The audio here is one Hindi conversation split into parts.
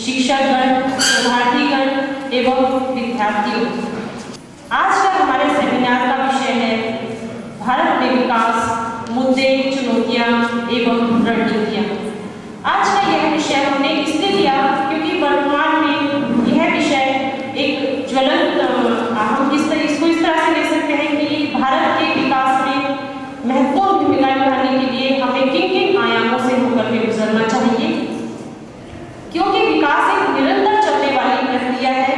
शिक्षकगण, शोधार्थीगण एवं विद्यार्थियों, आज का हमारे सेमिनार का विषय है भारत में विकास, मुद्दे, चुनौतियां एवं रणनीतियां। आज का यह विषय हमने इसलिए लिया क्योंकि वर्तमान में यह विषय एक ज्वलंत हम इसको इस तरह से ले सकते हैं कि भारत के विकास में महत्वपूर्ण भूमिका निभाने के लिए हमें किन किन आयामों से होकर के गुजरना चाहिए, क्योंकि विकास एक निरंतर चलने वाली प्रक्रिया है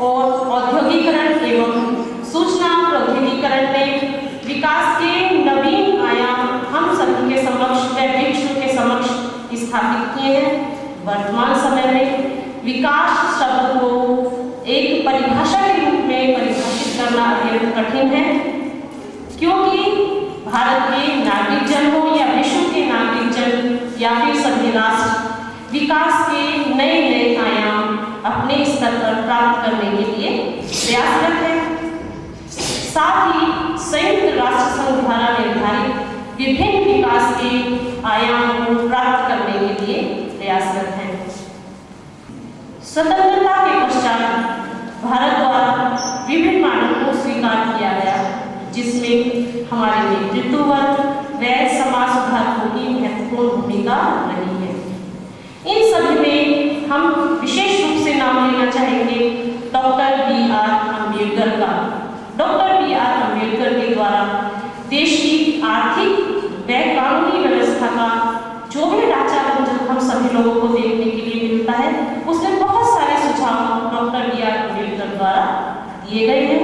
और औद्योगिकरण एवं सूचना प्रौद्योगिकीकरण ने विकास के नवीन आयाम हम सभी के समक्ष व विश्व के समक्ष स्थापित किए हैं। वर्तमान समय में विकास शब्द को एक परिभाषा के रूप में परिभाषित करना अत्यंत कठिन है, क्योंकि भारत के नागरिक जन हो या विश्व के नागरिक जन या फिर सभी राष्ट्र विकास के नए नए आयाम अपने स्तर पर प्राप्त करने के लिए प्रयासरत है। साथ ही संयुक्त राष्ट्र संघ द्वारा निर्धारित विभिन्न विकास के आयामों को प्राप्त करने के लिए प्रयासरत है। स्वतंत्रता के पश्चात भारत द्वारा विभिन्न मानकों को स्वीकार किया गया, जिसमें हमारे नेतृत्व वर्ग व समाज सुधारकों की महत्वपूर्ण भूमिका रही है। इन सभी में हम विशेष रूप से नाम लेना चाहेंगे डॉक्टर B.R. अम्बेडकर का। Doctor B.R. अम्बेडकर के द्वारा देश की आर्थिक व कानूनी व्यवस्था का जो भी ढांचा हम सभी लोगों को देखने के लिए मिलता है, उसमें बहुत सारे सुझाव डॉक्टर B.R. अम्बेडकर द्वारा दिए गए हैं।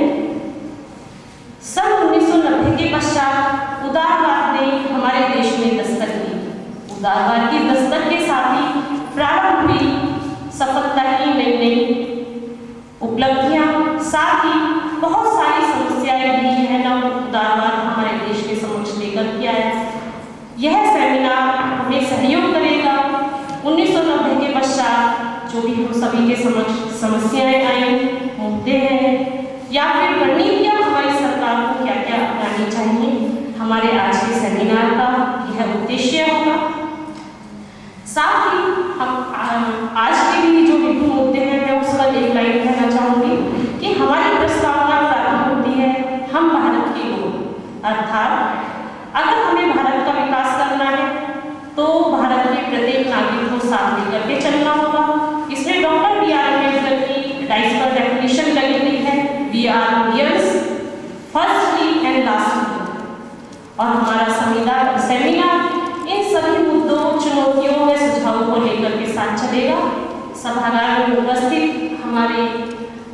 सन 1990 के पश्चात उदारवाद ने हमारे देश में दस्तक दी। उदारवाद की दस्तक के साथ ही प्रारंभ हुई सफलता की नई नई उपलब्धियां, साथ ही बहुत सारी समस्याएं भी है ना उदारवाद हमारे देश के समक्ष लेकर के आया। यह सेमिनार हमें सहयोग करेगा 1990 के पश्चात जो भी हम सभी के समक्ष समस्याएं आई, मुद्दे हैं या फिर रणनीतियां हमारी सरकार को क्या क्या अपनानी चाहिए, हमारे आज के सेमिनार का यह उद्देश्य होगा। साथ ही हम आज के लिए जो विभिन्न मुद्दे हैं मैं उस पर एक लाइन कहना चाहूँगी कि हमारी प्रस्तावना प्रारंभ होती है हम भारत के लोग, अर्थात अगर हमें भारत का विकास करना है तो भारत के प्रत्येक नागरिक को साथ लेकर के चलना होगा। इसमें डॉक्टर B.R. अम्बेडकर की डाइस पर डेफिनेशन लगी हुई है, we are Indians firstly and lastly. और हमारा सेमिनार इन सभी मुद्दों, चुनौतियों व सुझावों को लेकर के साथ चलेगा। सभागार में उपस्थित हमारे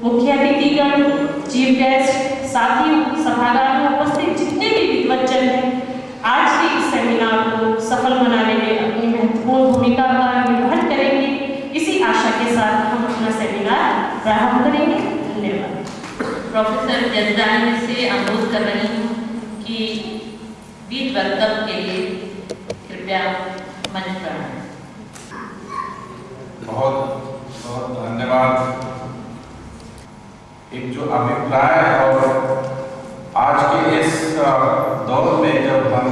मुख्य अतिथिगण, चीफ गेस्ट, साथ ही सभागार में उपस्थित जितने भी विद्वज्जन हैं, आज के इस सेमिनार को सफल बनाने में अपनी महत्वपूर्ण भूमिका का निर्वहन करेंगे। इसी आशा के साथ हम अपना सेमिनार प्रारंभ करेंगे। धन्यवाद। प्रोफेसर जसदानी से अनुरोध कर रही हूँ कि बीच वक्तव्य के लिए कृपया मंच पर आएं। बहुत बहुत धन्यवाद। एक जो अभिप्राय और आज के इस दौर में जब हम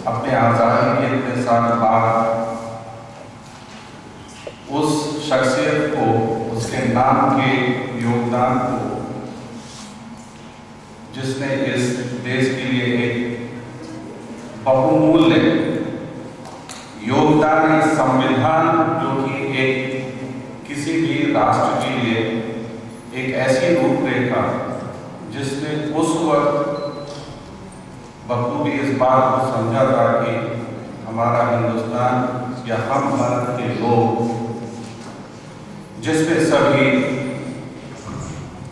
अपने आज़ादी के इतने साल बाद उस शख्सियत को, उसके नाम के योगदान को, जिसने इस देश के लिए एक बहुमूल्य योगदान, एक संविधान जो कि एक किसी भी राष्ट्र के लिए एक ऐसी रूपरेखा जिसने उस वक्त बखूबी इस बात को समझा था कि हमारा हिंदुस्तान या हम भारत के लोग, जिसमें सभी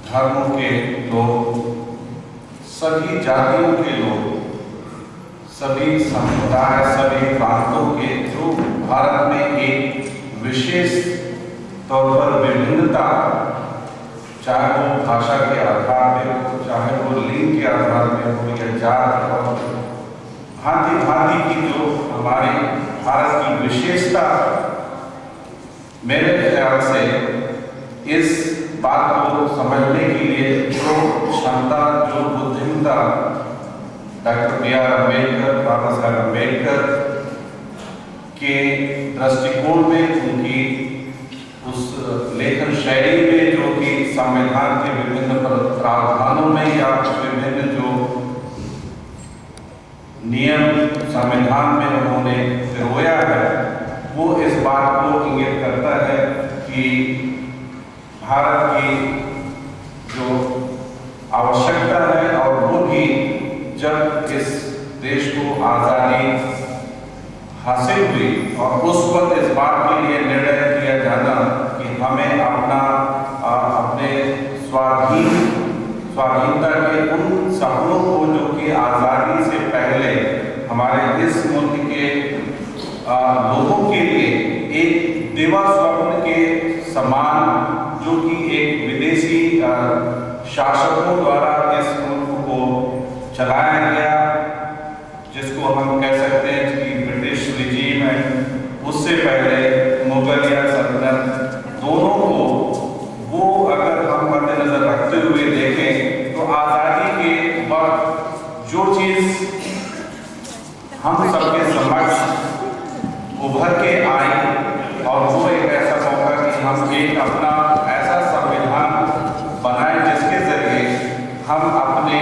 धर्मों के लोग, सभी जातियों के लोग, सभी समुदाय, सभी प्रांतों के, जो भारत में एक विशेष तौर पर विभिन्नता, चाहे वो भाषा के आधार पे हो, चाहे वो लिंग के आधार पे हो या जात और भांति भांति की जो हमारी भारत की विशेषता, मेरे ख्याल से इस बात को समझने के लिए जो क्षमता, जो बुद्धिमत्ता डॉक्टर B.R. अम्बेडकर, बाबा साहब अम्बेडकर के दृष्टिकोण में, उनकी उस लेखन शैली में जो कि संविधान के विभिन्न प्रावधानों में या विभिन्न जो नियम संविधान में उन्होंने पिरोया है, वो इस बात को इंगित करता है कि भारत की जो आवश्यकता है, और वो भी जब इस देश को आज़ादी हासिल हुई और उस वक्त इस बात के लिए निर्णय किया जाना कि हमें अपने स्वाधीनता के उन सपनों को जो कि आज़ादी से पहले हमारे इस मुल्क के लोगों के लिए एक दिवा स्वप्न के समान, जो कि एक विदेशी शासकों द्वारा इस मुल्क को चलाया गया, जिसको हम कह सकते हैं कि ब्रिटिश रिजीम है, उससे पहले मुगल या सल्तनत, दोनों को वो अगर हम मद्देनजर रखते हुए देखें तो आज़ादी के वक्त जो चीज़ हम सबके समक्ष उभर के आई, और वो एक ऐसा मौका कि हम एक अपना ऐसा संविधान बनाएं जिसके जरिए हम अपने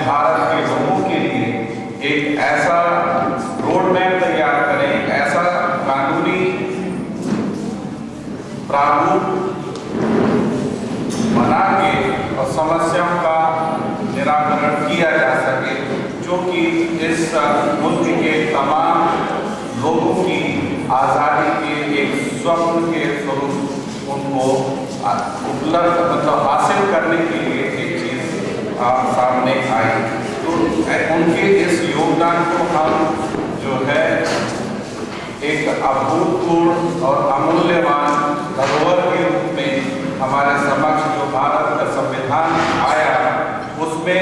भारत के लोगों के लिए एक ऐसा रोड मैप तैयार करें, ऐसा कानूनी प्रारूप बना के और समस्याओं का निराकरण किया जा सके, जो कि इस मुल्क के तमाम लोगों की आज़ादी के एक स्वप्न के स्वरूप उनको उपलब्ध हासिल करने के लिए एक चीज़ सामने आई। तो उनके इस योगदान को हम जो है एक अभूतपूर्व और अमूल्यमान धरोहर के रूप में हमारे समक्ष जो भारत का संविधान आया, उसमें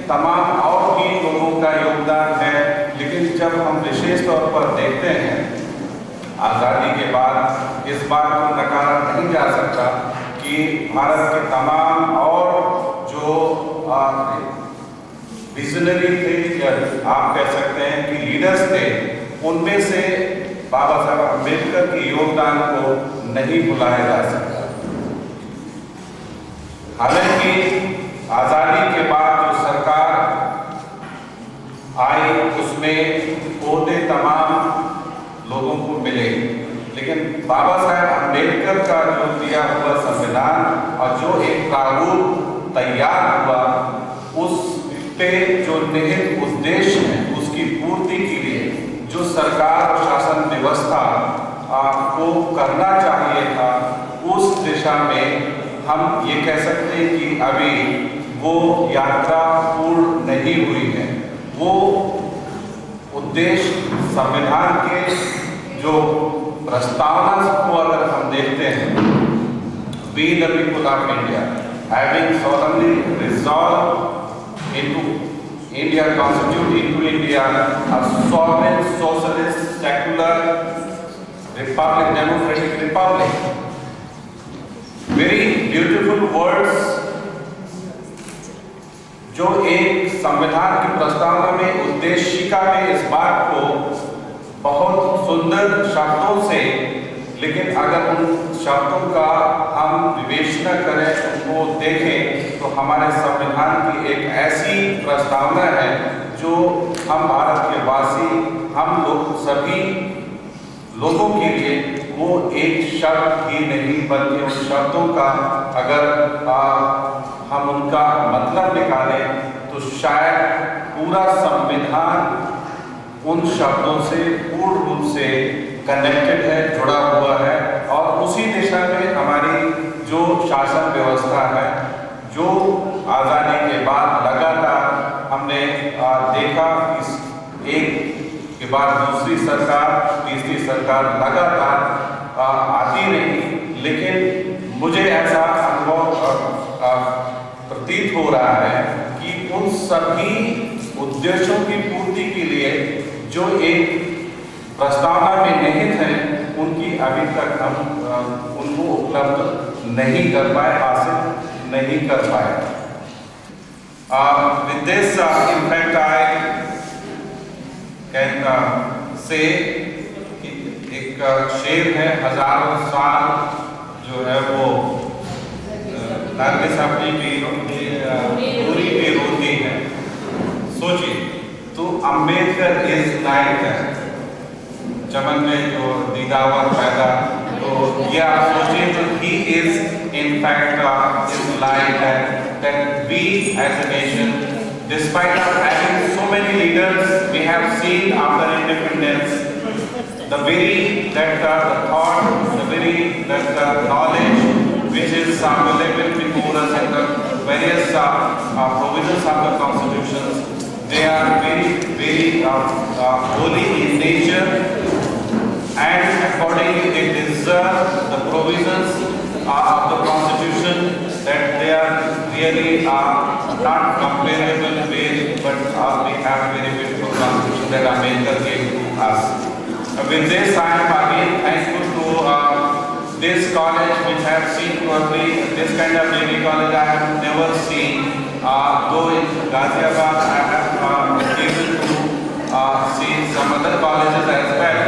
तमाम और भी लोगों का योगदान है, लेकिन जब हम विशेष तौर पर देखते हैं आज़ादी के बाद, इस बात को नकारा नहीं जा सकता कि भारत के तमाम और जो विजनरी थे, या आप कह सकते हैं कि लीडर्स थे, उनमें से बाबा साहब अम्बेडकर के योगदान को नहीं भुलाया जा सकता। हालांकि आज़ादी के बाद जो सरकार आई, उसमें ओहदे तमाम लोगों को मिले, लेकिन बाबा साहब अम्बेडकर का जो दिया हुआ संविधान और जो एक प्रारूप तैयार हुआ, उस पे जो निहित उद्देश्य है उसकी पूर्ति के लिए जो सरकार और शासन व्यवस्था को करना चाहिए था, उस दिशा में हम ये कह सकते हैं कि अभी वो यात्रा पूर्ण नहीं हुई है। वो उद्देश्य संविधान के जो प्रस्तावना को अगर हम देखते हैं, we the people of India having solemnly resolved into India, constitute into India a sovereign, socialist, secular republic, democratic republic. Very beautiful words जो एक संविधान की प्रस्तावना में उद्देशिका में इस बात को बहुत सुंदर शब्दों से, लेकिन अगर उन शब्दों का हम विवेचना करें, उनको देखें, तो हमारे संविधान की एक ऐसी प्रस्तावना है जो हम भारत के वासी, हम लोग सभी लोगों के लिए वो एक शब्द ही नहीं, बल्कि उन शब्दों का अगर हम उनका मतलब निकालें तो शायद पूरा संविधान उन शब्दों से पूर्ण रूप से कनेक्टेड है, जुड़ा हुआ है। और उसी दिशा में हमारी जो शासन व्यवस्था है, जो आज़ादी के बाद लगातार हमने देखा कि एक के बाद दूसरी सरकार, तीसरी सरकार लगातार आती रही, लेकिन मुझे ऐसा अनुभव प्रतीत हो रहा है कि उन सभी उद्देश्यों की पूर्ति के लिए जो एक प्रस्तावना में निहित है, उनकी अभी तक हम उनको उपलब्ध नहीं कर पाए, हासिल नहीं कर पाए। With this, in fact, I can say एक शेर है, हजारों साल जो है वो नरगिस अपनी दूरी पे रोती है। सोचिए, तो अम्बेडकर इज लाइक चमन में जो दीदावर पैदा, तो ये आप सोचिए तो he is in fact is like that we as a nation, despite of having so many leaders we have seen after independence, the very that the thought, the very that knowledge which is available before us in the various provisions of the constitutions, they are very holy in nature, and accordingly they deserve the provisions of the constitution, that they are really not comparable with, but we have very beautiful constitution that Ambedkar gave to us. With this, I am again thankful to this college, which I have seen probably this kind of degree college I have never seen. Though in Ghaziabad I have been able to see some other colleges as well,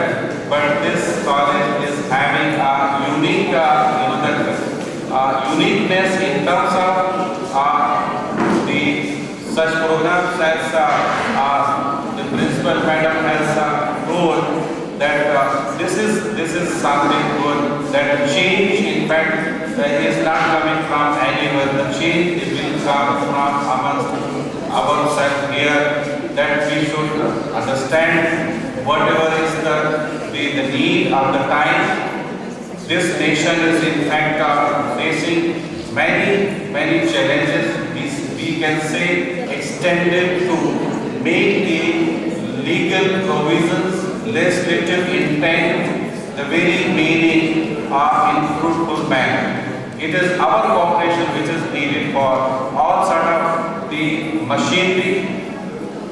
but this college is having a unique, uniqueness in terms of the such programs as the principal madam has told, that this is something good, that change in fact is not coming from anywhere. The change will come from amongst ourselves here, that we should understand whatever is the need of the time. This nation is in fact facing many challenges. We can say extended to make the legal provisions, legislative intent, the very meaning in fruitful manner. It is our cooperation which is needed for all sort of the machinery,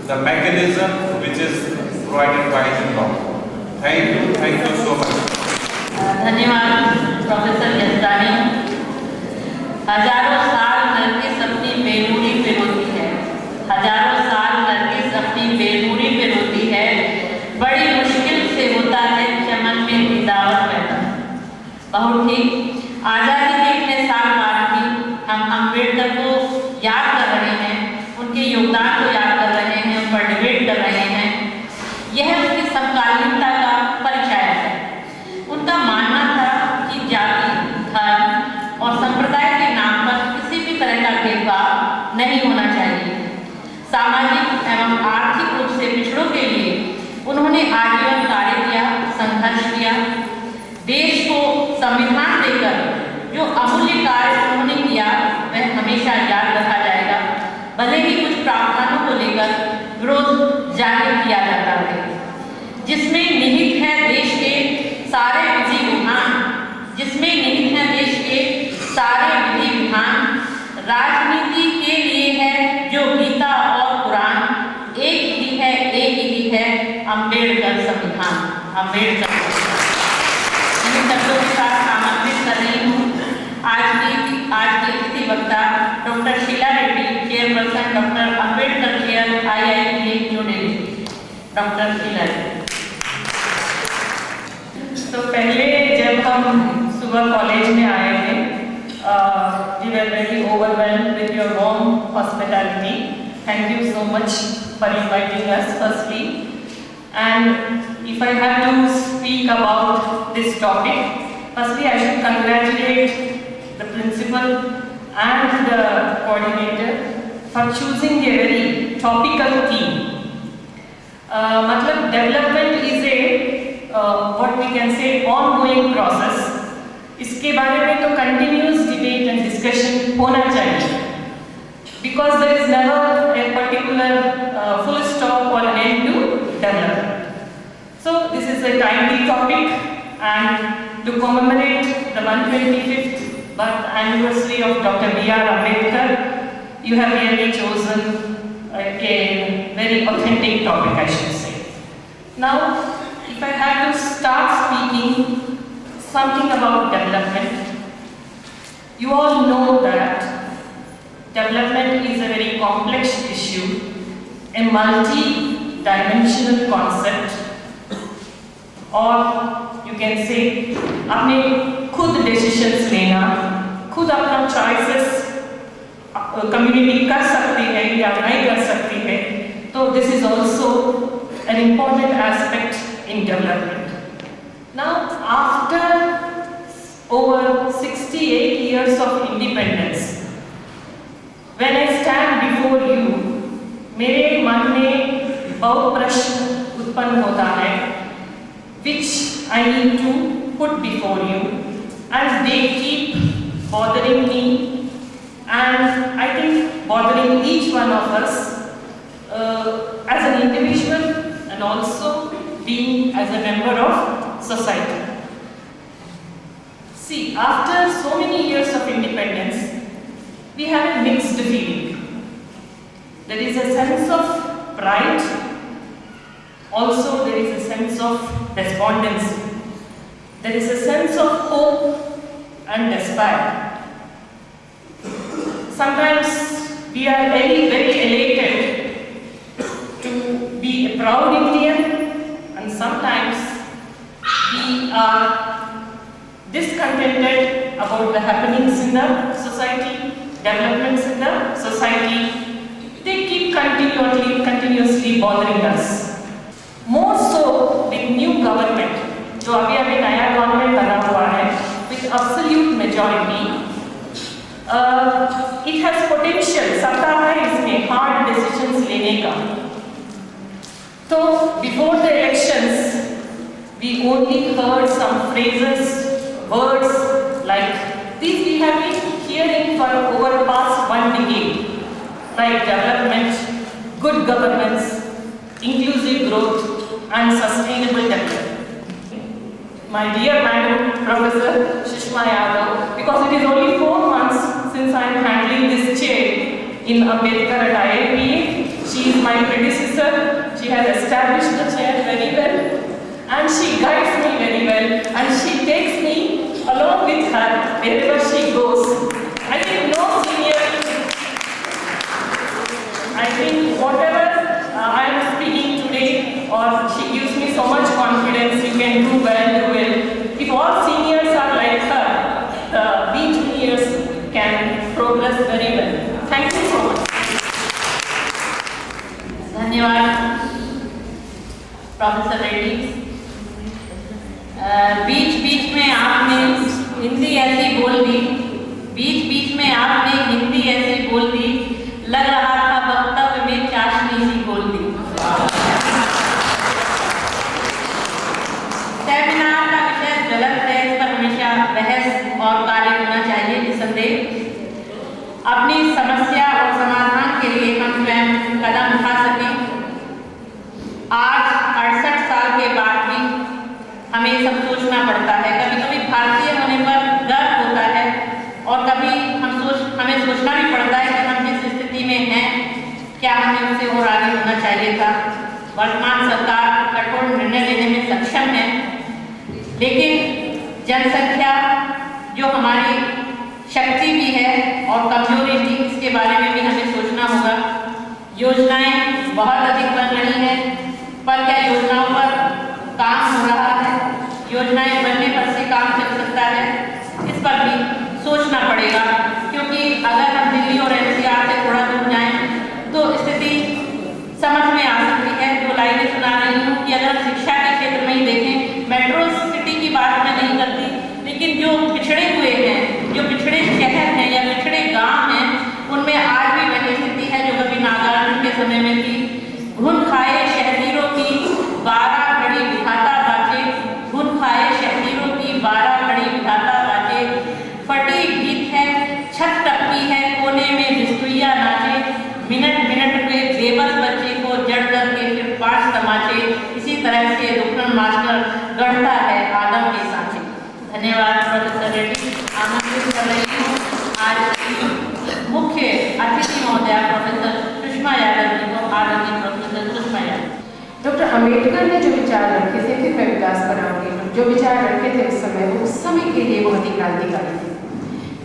the mechanism which is provided by the law. Thank you so much. धन्यवाद प्रोफेसर यजदानी। हजारों साल नरगिस अपनी बेनूरी पे रोती है, हजारों साल नरगिस अपनी बेनूरी पे रोती है, बड़ी मुश्किल से होता है चमन में दीदावर पैदा। बहुत ठीक, आज़ादी के इतने साल बाद भी हम अम्बेडकर को याद कर रहे हैं, उनके योगदान को याद कर रहे हैं, उन पर डिबेट कर रहे हैं। यह उनकी समकालीनता का परिचय है। उनका मानना था कि जाति, धर्म और संप्रदाय के नाम पर किसी भी तरह का भेदभाव नहीं होना चाहिए। सामाजिक एवं आर्थिक रूप से पिछड़ों के लिए उन्होंने आजीवन कार्य किया, संघर्ष किया। देश को संविधान देकर जो अमूल्य कार्य उन्होंने किया वह हमेशा याद रखा जाएगा, भले ही कुछ प्रावधानों को लेकर विरोध जाहिर किया जाता है, जिसमें निहित है देश के सारे विधि विधान, जिसमें निहित है देश के सारे विधि विधान राजनीति के लिए है, जो गीता और कुरान एक ही है अम्बेडकर संविधान, अम्बेडकर। इन शब्दों के साथ आमंत्रित कर रही हूँ आज के अतिथि वक्ता doctor Sheela Reddy, chairperson doctor Ambedkar chair IITA new Delhi. Doctor Sheela Reddy. तो पहले जब हम सुबह कॉलेज में आए थे, we were very overwhelmed with your warm hospitality. Thank you so much for inviting us firstly. And if I have to speak about this topic, firstly I should congratulate the principal and the coordinator for choosing a very topical theme. मतलब development is a what we can say ongoing process. इसके बारे में तो continuous debate and discussion होना चाहिए, because there is never a particular full stop or an end to development. So this is a timely topic, and to commemorate the 125th birth anniversary of Dr. B.R. Ambedkar, you have really chosen a very authentic topic, I should say. Now, if I had to start speaking something about development, you all know that development is a very complex issue, a multi-dimensional concept, or you can say अपने खुद डिसीजंस लेना, खुद अपना चॉइसेस कम्युनिटी कर सकती है या नहीं कर सकती है, तो this is also an important aspect in development. Now after over 68 years of independence, when I stand before you, मेरे मन में बहुत प्रश्न उत्पन्न होता है, which I need to put before you, and they keep bothering me, and I think bothering each one of us as an individual and also being as a member of society. See, after so many years of independence, we have a mixed feeling. There is a sense of pride, also there is a sense of despondency. There is a sense of hope and despair. Sometimes we are very, very elated to be a proud Indian, and sometimes we are discontented about the happenings in the society, developments in the society. They keep continuously bothering us. More so with new government, जो अभी नया गवर्नमेंट बना हुआ है, with absolute majority, it has potential, सत्ता है इसमें hard decisions लेने का. तो before the elections, we only heard some phrases, words like these we have been hearing for over past 1 decade, like development, good governance, inclusive growth and sustainable development. My dear Madam Professor Sushma Yadav, because it is only 4 months since I am handling this chair in Ambedkar at IIPA, she is my predecessor, she has established the chair very well, and she guides me very well, and she takes me along with her wherever she goes. I think no senior, I think whatever I am speaking today, or she gives me so much confidence, you can do well. If all seniors are like her, we juniors can progress very well. Thank you so much. धन्यवाद प्रोफेसर रेड्डी. बीच में आपने हिंदी ऐसी बोल दी, बीच में आपने हिंदी ऐसी बोल दी, लग रहा था वक्तव्य में चाशनी सी बोल दी. सेमिनार का विषय ज्वलंत है, इस पर हमेशा बहस और कार्य होना चाहिए निसंदेह. अपनी समस्या और समाधान के लिए हम स्वयं कदम उठा सकें. आज 68 साल के बाद भी हमें सब सोचना पड़ता है. कभी कभी भारतीय होने पर गर्व होता है, और कभी हमें सोचना भी पड़ता है कि हम जिस स्थिति में हैं, क्या हमें उससे और आगे होना चाहिए था. वर्तमान सरकार कठोर निर्णय लेने में सक्षम है, लेकिन जनसंख्या जो हमारी शक्ति भी है और कमजोरी भी, इसके बारे में भी हमें सोचना होगा. योजनाएं बहुत अधिक बन रही हैं, पर क्या योजनाओं पर काम हो रहा है? योजनाएं बनने पर से काम चल सकता है? इस पर भी सोचना पड़ेगा, क्योंकि अगर हम दिल्ली और एनसीआर से थोड़ा दूर जाएं तो स्थिति समझ में आ सकती है. 2 लाइनें सुना रही हूँ कि अगर शिक्षा के क्षेत्र में ही देखें, मेट्रो सिटी की बात मैं नहीं करती, लेकिन जो पिछड़े हुए हैं, जो पिछड़े शहर हैं या पिछड़े गाँव हैं, उनमें आज भी वही स्थिति है जो कभी नागार्जुन के समय में थी. घुन खाए शहरीरों की 12 घड़ी विधाता बाजे, घुन खाए शहरीरों की 12 घड़ी विधाता बाजे. फटी भीत है, छत टपकी है, कोने में बिस्तुइया नाचे. मिनट पे बेबस बच्चे को जड़ करके फिर 5 तमाचे. इसी तरह से दुखन मास्टर गढ़ता है आदम के सांचे. धन्यवाद प्रोफेसर रेड्डी. आमंत्रित कर रही हूँ आज मुख्य अतिथि महोदया प्रोफेसर सुषमा यादव जी को. आदरणीय प्रोफेसर सुषमा यादव. डॉक्टर अम्बेडकर ने जो विचार रखे थे, फिर मैं विकास कराऊंगी, जो विचार रखे थे उस समय, वो उस समय के लिए बहुत ही क्रांतिकारी थे.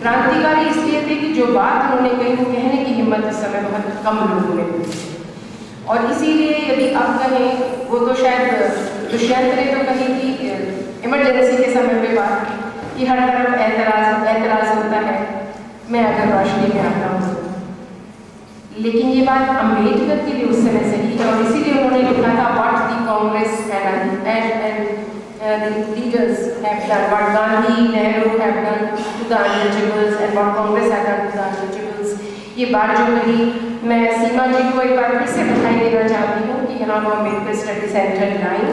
क्रांतिकारी इसलिए थे कि जो बात उन्होंने कही वो कहने की हिम्मत उस समय बहुत कम लोगों में हुई, और इसीलिए यदि आप कहें, वो तो शायद दुष्यंत ने तो कही थी इमरजेंसी के समय पे बात की कि हर तरफ ऐतराज़ होता है, मैं अगर रोशनी में आता हूँ। लेकिन ये बात अम्बेडकर के लिए उस समय सही है और इसीलिए उन्होंने लिखा था what the Congress and leaders have done, what Gandhi, Nehru have done to the untouchables and what Congress have done to the untouchables. ये बात जो कही, मैं सीमा जी को एक बार फिर से बधाई देना चाहती हूँ कि यहाँ वो अम्बेडकर स्टडी सेंटर लाइन।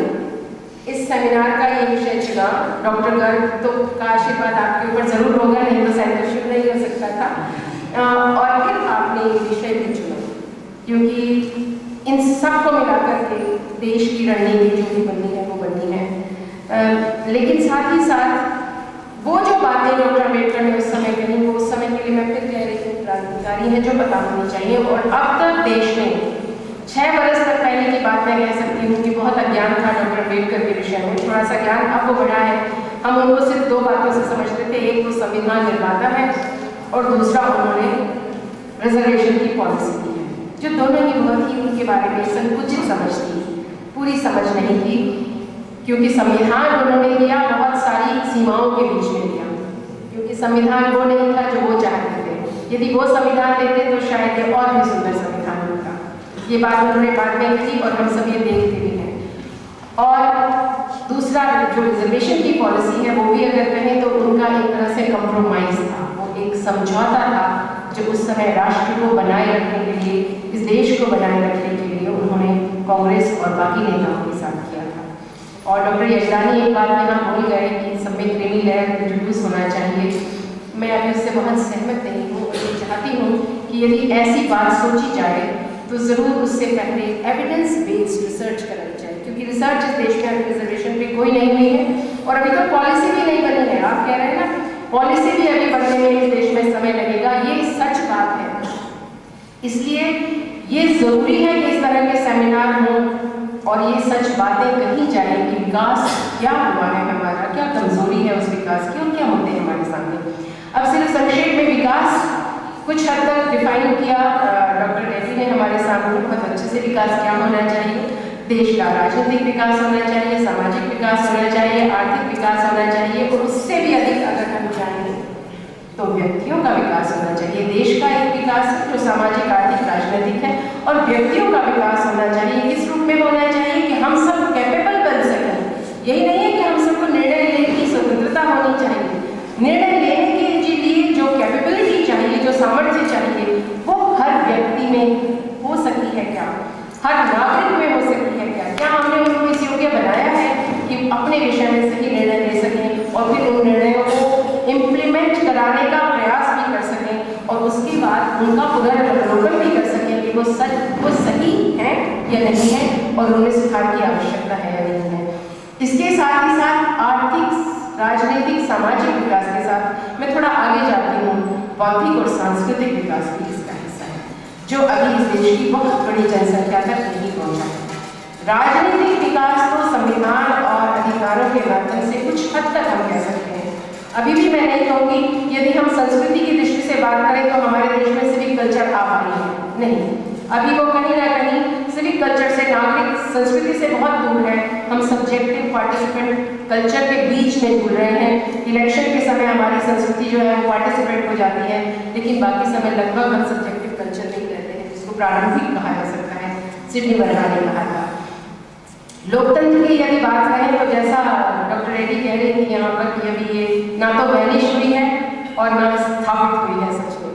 इस सेमिनार का ये विषय चुना डॉक्टर गर्ग तो का आशीर्वाद आपके ऊपर जरूर होगा, नहीं तो सेंटर शुरू नहीं हो सकता था। और फिर आपने ये विषय भी चुना क्योंकि इन सबको मिलाकर के देश की रणनीति जो भी बननी है वो बननी है। लेकिन साथ ही साथ वो जो बातें डॉक्टर अम्बेडकर ने उस समय कही, वो उस समय के लिए मैं फिर कह रही हूँ क्रांतिकारी है, जो पता होनी चाहिए। और अब तक देश में 6 बरस तक पहले की बात मैं कह सकती हूँ कि बहुत अज्ञान था डॉक्टर अम्बेडकर के विषय में। थोड़ा सा ज्ञान अब वो बढ़ा है। हम उनको सिर्फ 2 बातों से समझते थे, एक तो संविधान निर्माता है और दूसरा उन्होंने रिजर्वेशन की पॉलिसी की है, जो दोनों ही बहुत ही उनके बारे में संकुचित समझ थी, पूरी समझ नहीं थी। क्योंकि संविधान उन्होंने दिया बहुत सारी सीमाओं के बीच में दिया, क्योंकि संविधान वो नहीं था जो वो चाहते थे। यदि वो संविधान देते तो शायद ये और भी सुंदर संविधान होता। ये बात उन्होंने बाद में कही और हम सब ये देखते भी हैं। और दूसरा जो रिजर्वेशन की पॉलिसी है वो भी अगर कहें तो उनका एक तरह से कंप्रोमाइज था, वो एक समझौता था जो उस समय राष्ट्र को बनाए रखने के लिए, इस देश को बनाए रखने के लिए उन्होंने कांग्रेस और बाकी नेताओं के साथ किया था। और डॉक्टर यशदानी एक बात यहाँ भूल गए कि सब में क्रीमी लेयर इंट्रोड्यूस होना चाहिए। मैं अभी उससे बहुत सहमत नहीं हूँ और ये चाहती हूँ कि यदि ऐसी बात सोची जाए तो ज़रूर उससे पहले एविडेंस बेस्ड रिसर्च कराई जाए, क्योंकि रिसर्च इस देश में अभी रिजर्वेशन पे कोई नहीं हुई है और अभी तो पॉलिसी भी नहीं बनी है। आप कह रहे हैं ना, पॉलिसी भी अभी बनने में इस देश में समय लगेगा, ये सच बात है। इसलिए ये ज़रूरी है कि इस तरह के सेमिनार हों और ये सच बातें कही जाए कि विकास क्या हुआ है हमारा, क्या कमजोरी है उस विकास की और क्या मुद्दे हमारे सामने। अब सिर्फ संक्षेप में विकास कुछ हद तक डिफाइन किया डॉक्टर रेड्डी ने हमारे सामने बहुत अच्छे से। विकास क्या होना चाहिए, देश का राजनीतिक विकास होना चाहिए, सामाजिक विकास होना चाहिए, आर्थिक विकास होना चाहिए और उससे भी अधिक अगर हम चाहें तो व्यक्तियों का विकास होना चाहिए। देश का एक विकास है जो सामाजिक, आर्थिक, राजनीतिक है और व्यक्तियों का विकास होना चाहिए। किस रूप में होना चाहिए कि हम सब कैपेबल बन सकें। यही नहीं है कि हम सबको निर्णय लेने की स्वतंत्रता होनी चाहिए, निर्णय लेने के लिए जो कैपेबिलिटी चाहिए, जो सामर्थ्य चाहिए, वो हर व्यक्ति में हो सकती है क्या, हर नागरिक में हो सकती है क्या। क्या हमने उनको इस योग्य बनाया है कि अपने विषय में सही निर्णय ले सकें और फिर उन निर्णयों को इम्प्लीमेंट कराने का प्रयास भी कर सकें और उसके बाद उनका पुनर्वलोकन भी कर सकें कि वो सही है या नहीं है और उनमें सुधार की आवश्यकता है या नहीं है। इसके साथ ही साथ आर्थिक, राजनीतिक, सामाजिक विकास के साथ मैं थोड़ा आगे जाती हूँ। बौद्धिक और सांस्कृतिक विकास भी इसका हिस्सा है, जो अभी इस देश की बहुत बड़ी जनसंख्या तक नहीं पहुँचा है। राजनीतिक विकास तो संविधान और अधिकारों के माध्यम से कुछ हद तक हम कह सकते हैं। अभी भी मैं नहीं कहूँगी, यदि हम संस्कृति की दृष्टि से बात करें तो हमारे देश में सिविक कल्चर आ पाई है, नहीं। अभी वो कहीं ना कहीं सिविक कल्चर से, नागरिक संस्कृति से बहुत दूर है। हम सब्जेक्टिव पार्टिसिपेंट कल्चर के बीच में जुड़ रहे हैं। इलेक्शन के समय हमारी संस्कृति जो है वो पार्टिसिपेंट हो जाती है, लेकिन बाकी समय लगभग हम सब्जेक्टिव कल्चर नहीं करते हैं, जिसको प्रारंभिक कहा जा सकता है। सिडनी वर्मा ने कहा था। लोकतंत्र की यदि बात करें तो जैसा डॉक्टर रेड्डी कह रही थी यहाँ पर कि अभी ये ना तो वैनिश हुई है और ना स्थापित हुई है सच में।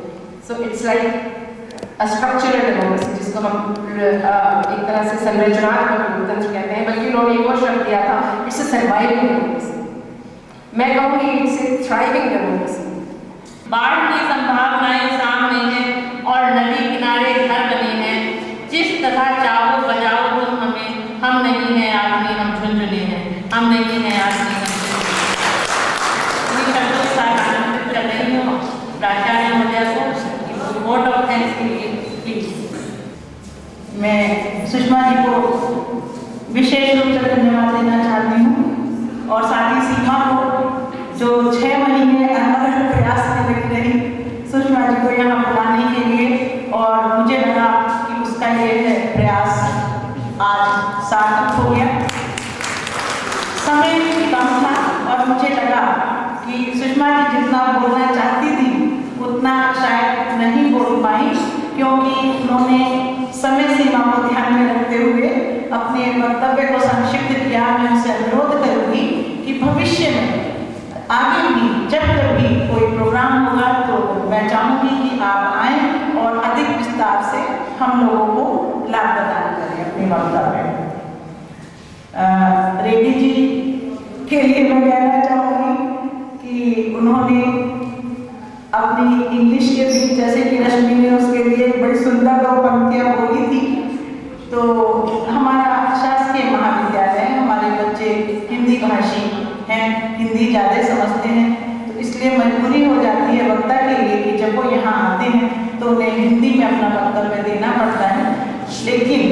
So it's like structural democracy, जिसको हम एक तरह से संरचनात्मक लोकतंत्र कहते हैं, बल्कि उन्होंने एक और शब्द दिया था, इट्स अ सर्वाइविंग डेमोक्रेसी। मैं कहूँगी इट्स ए थ्राइविंग डेमोक्रेसी। बाढ़ की संभावनाएं सामने हैं और नदी किनारे घर बने हैं। जिस तरह चाहो बजाओ तुम हमें, हम नहीं हैं आदमी हम झुंझुने हैं, हम नहीं हैं आदमी हम शब्दों के साथ आनंदित कर रही हूँ प्राचार्य महोदय को वोट ऑफ थैंक्स के लिए प्लीज। मैं सुषमा जी को विशेष रूप से धन्यवाद देना चाहती हूँ और साथ ही सीमा को जो 6 महीने अलग प्रयास करती रही सुषमा जी को यहाँ बुलाने के लिए, और मुझे लगा कि उसका ये प्रयास आज सार्थक हो गया। समय की कम था क्योंकि उन्होंने समय सीमा को ध्यान में रखते हुए अपने वक्तव्य को संक्षिप्त किया। मैं उनसे अनुरोध करूंगी कि भविष्य में आगे भी जब कभी कोई प्रोग्राम होगा तो मैं चाहूंगी कि आप आएं और अधिक विस्तार से हम लोगों को लाभ प्रदान करें अपने वक्तव्य में। रेड्डी जी के लिए मैं कहना चाहूंगी कि उन्होंने अपनी इंग्लिश के भी, जैसे कि रश्मि ने उसके लिए बड़ी सुंदर 2 पंक्तियां बोली थी, तो हमारा शासकीय महाविद्यालय है, हमारे बच्चे हिंदी भाषी हैं, हिंदी ज़्यादा समझते हैं, तो इसलिए मजबूरी हो जाती है वक्ता के लिए कि जब वो यहाँ आते हैं तो उन्हें हिंदी में अपना वक्तव्य देना पड़ता है। लेकिन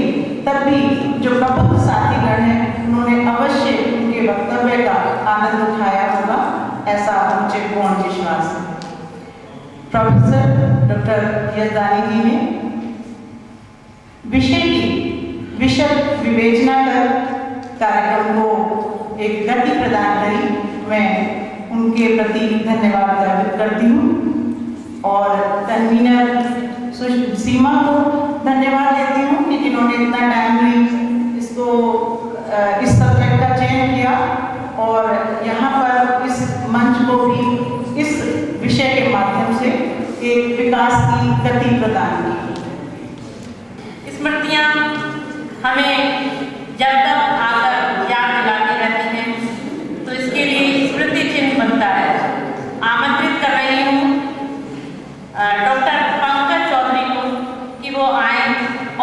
तब भी जो प्रबुद्ध साथीगण हैं उन्होंने अवश्य उनके वक्तव्य का आनंद उठाया होगा, ऐसा मुझे पूर्ण विश्वास है। प्रोफेसर डॉक्टर यजदानी जी ने विषय की विशद विवेचना कर कार्यक्रम को एक गति प्रदान करी। मैं उनके प्रति धन्यवाद ज्ञापित करती हूँ और कन्वीनर सीमा को धन्यवाद देती हूँ कि जिन्होंने इतना टाइमली इसको इस सब्जेक्ट का चयन किया और यहाँ पर इस मंच को भी इस विषय के माध्यम से एक विकास की गति प्रदान की। स्मृतियाँ हमें जब तक आकर याद दिलाती रहती हैं, तो इसके लिए स्मृति चिन्ह बनता है। आमंत्रित कर रही हूँ डॉक्टर पंकज चौधरी को कि वो आए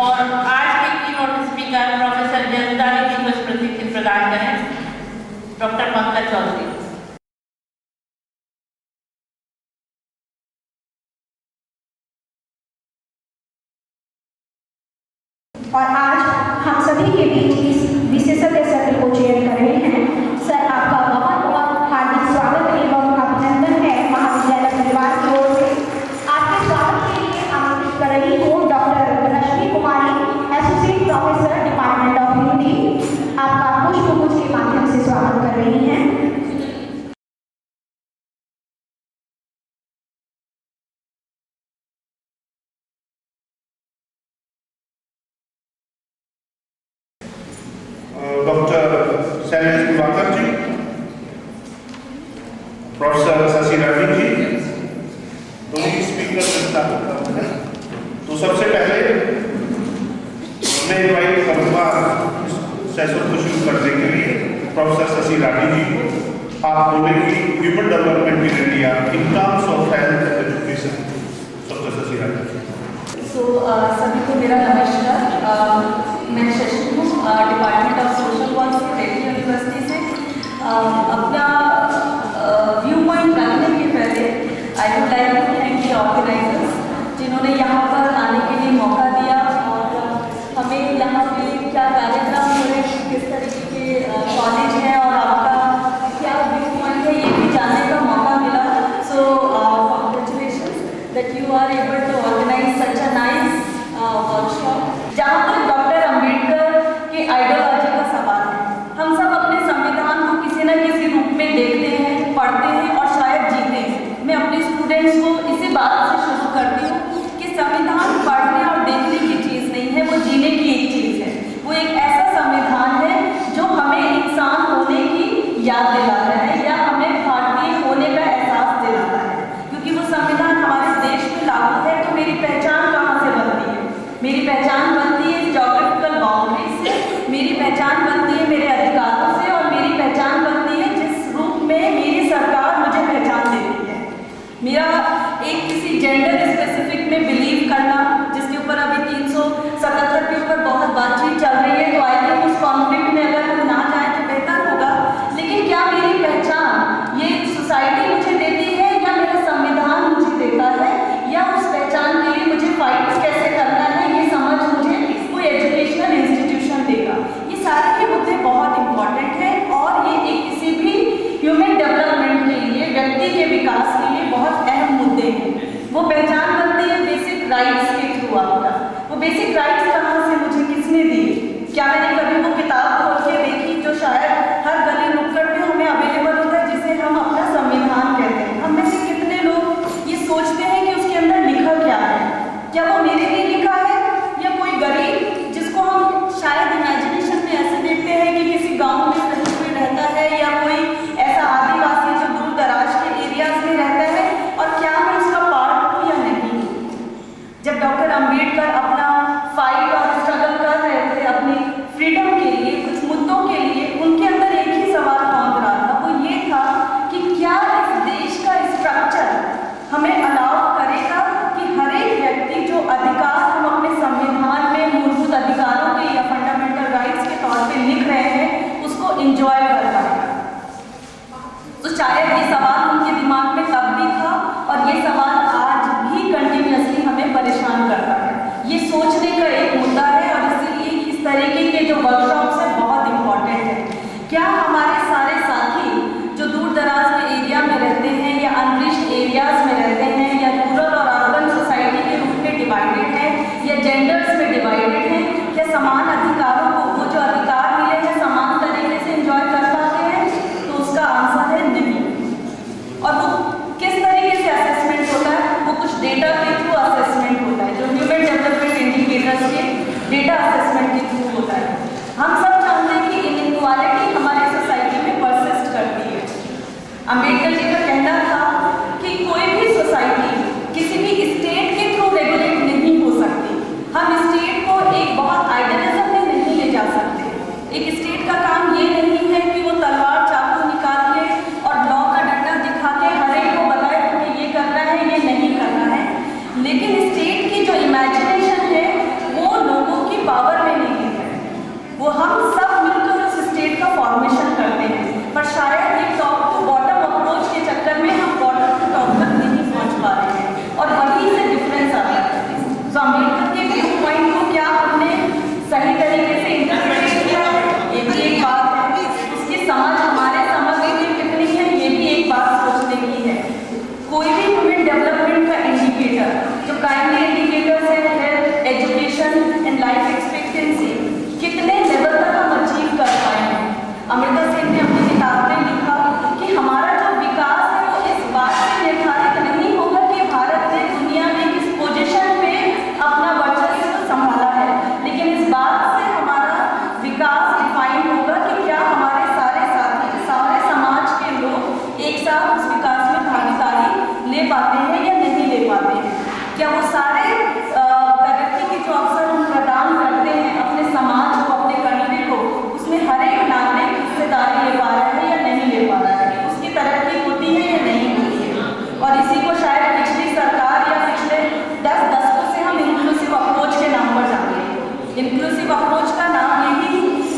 और आज के कीनोट स्पीकर प्रोफेसर यजदानी जी को स्मृति चिन्ह प्रदान करें। डॉक्टर पंकज चौधरी। और आज हम सभी के बीच इस विशेषज्ञ सत्र को चयन कर रहे हैं। सर, आपका बहुत बहुत हार्दिक स्वागत एवं अभिनंदन है महाविद्यालय परिवार की ओर से। आपके स्वागत के लिए आमंत्रित कर रही हूँ doctor Rashmi Kumari, associate professor department of Hindi. आपका पुष्पगुच्छ के माध्यम से स्वागत कर रही हैं। डॉक्टर शैलेश दिवाकर जी, प्रोफेसर शशि रानी जी, दोनों स्पीकर करता है। तो सबसे पहले मैं इनवाइट करूँगा सेशन को शुरू करने के लिए प्रोफेसर शशि रानी जी को। आप बोलेंगे human development in India in terms of health and education. Doctor Shashi Rani ji. सभी को मेरा नमस्कार। मैं शशि हूँ, डिपार्टमेंट ऑफ सोशल वर्क से दिल्ली यूनिवर्सिटी से। अपना व्यू पॉइंट रखने के पहले I would like to thank the organisers जिन्होंने यहाँ पर आने के लिए मौका दिया और हमें यहाँ पे क्या कार्यक्रम हो रहे हैं, किस तरीके के कॉलेज है और आपका क्या व्यू पॉइंट है, ये भी जानने का मौका मिला। So congratulations that you are able to organise such a nice workshop. जहाँ तक डॉक्टर अम्बेडकर के आइडियोलॉजी का सवाल है, हम सब अपने संविधान को किसी न किसी रूप में देखते हैं, पढ़ते हैं और शायद जीते हैं। मैं अपने स्टूडेंट्स को इसी बात से शुरू करती हूँ कि संविधान पढ़ने और देखने की चीज़ नहीं है, वो जीने की एक चीज़ है। वो एक ऐसा संविधान है जो हमें इंसान होने की याद दिलाता है या हमें भारतीय होने का एहसास दिलाता है। क्योंकि वो संविधान हमारे देश में लागू है तो मेरी पहचान कहाँ से बनती है? मेरी पहचान बनती है ज्योग्राफिकल बाउंड्री से, मेरी पहचान बनती है मेरे अधिकारों से और मेरी पहचान बनती है जिस रूप में मेरी सरकार मुझे पहचान देती है। मेरा एक किसी जेंडर स्पेसिफिक में बिलीव करना, जिसके ऊपर अभी 377 के ऊपर बहुत बातचीत चल रही है, तो आई थिंक उस कॉन्फ्लिक्ट में अगर हम ना जाए तो बेहतर होगा। लेकिन क्या मेरी पहचान ये सोसाइटी मुझे देती है या मेरा संविधान मुझे देता है, या उस पहचान के लिए मुझे फाइट कैसे करना है ये समझ मुझे कोई एजुकेशनल इंस्टीट्यूशन देगा। ये सारे के मुद्दे बहुत इंपॉर्टेंट हैं और ये एक किसी भी ह्यूमन डेवलपमेंट के लिए, व्यक्ति के विकास के लिए बहुत अहम मुद्दे हैं। वो पहचान बनती है बेसिक राइट्स के थ्रू। आपका वो बेसिक राइट्स कहाँ से मुझे किसने दिए? क्या इंडिकेटर्स के डेटा असेसमेंट के थ्रू होता है। हम सब जानते हैं कि इनइक्वालिटी हमारी सोसाइटी में परसिस्ट करती है। अम्बेडकर जी का कहना था कि कोई भी सोसाइटी किसी भी स्टेट के थ्रू रेगुलेट नहीं हो सकती। हम स्टेट को एक बहुत आइडियलिज्म में नहीं ले जा सकते। एक स्टेट का काम ये नहीं है कि वो तलवार चाकू निकाल के और लॉ का डंडा दिखा के हर एक को बताए कि ये करना है, ये नहीं करना है। लेकिन स्टेट की जो इमेजिनेशन है वो लोगों की पावर में नहीं है। वो हम सब मिलकर उस स्टेट का फॉर्मेशन करते हैं, पर शायद ये टॉप टू बॉटम अप्रोच के चक्कर में हम बॉटम टू टॉप तक नहीं पहुंच पा रहे हैं और वहीं से डिफरेंस आता है। तो अम्बेडकर के व्यू पॉइंट को क्या हमने सही तरीके से इंटरप्रेट किया है, ये भी एक बात है। उसकी समझ हमारे समझ में कितनी है, ये भी एक बात सोचने की है। कोई भी ह्यूमन डेवलपमेंट का इंडिकेटर, जो प्राइमरी इंडिकेटर्स है, health, education and life expectancy, कितने लेवल तक हम अचीव कर पाए हैं। अमृता सेन ने अपनी किताब में लिखा कि हमारा जो विकास है वो इस बात से निर्धारित नहीं होगा कि भारत ने दुनिया में किस पोजीशन पे अपना वर्चस्व संभाला है, लेकिन इस बात से हमारा विकास डिफाइन होगा कि क्या हमारे सारे साथी, सारे समाज के लोग एक साथ उस विकास में भागीदारी ले पाते हैं या नहीं ले पाते हैं। क्या वो सारे तरक्की के जो अवसर हम प्रदान करते हैं अपने समाज को, अपने कंट्री को, उसमें हर एक नागरिक हिस्सेदारी ले पा रहा है या नहीं ले पा रहा है, उसकी तरक्की होती है या नहीं होती है। और इसी को शायद पिछली सरकार या पिछले 10 दशकों से हम इंक्लूसिव अप्रोच के नाम पर जानते हैं। इंक्लूसिव अप्रोच का नाम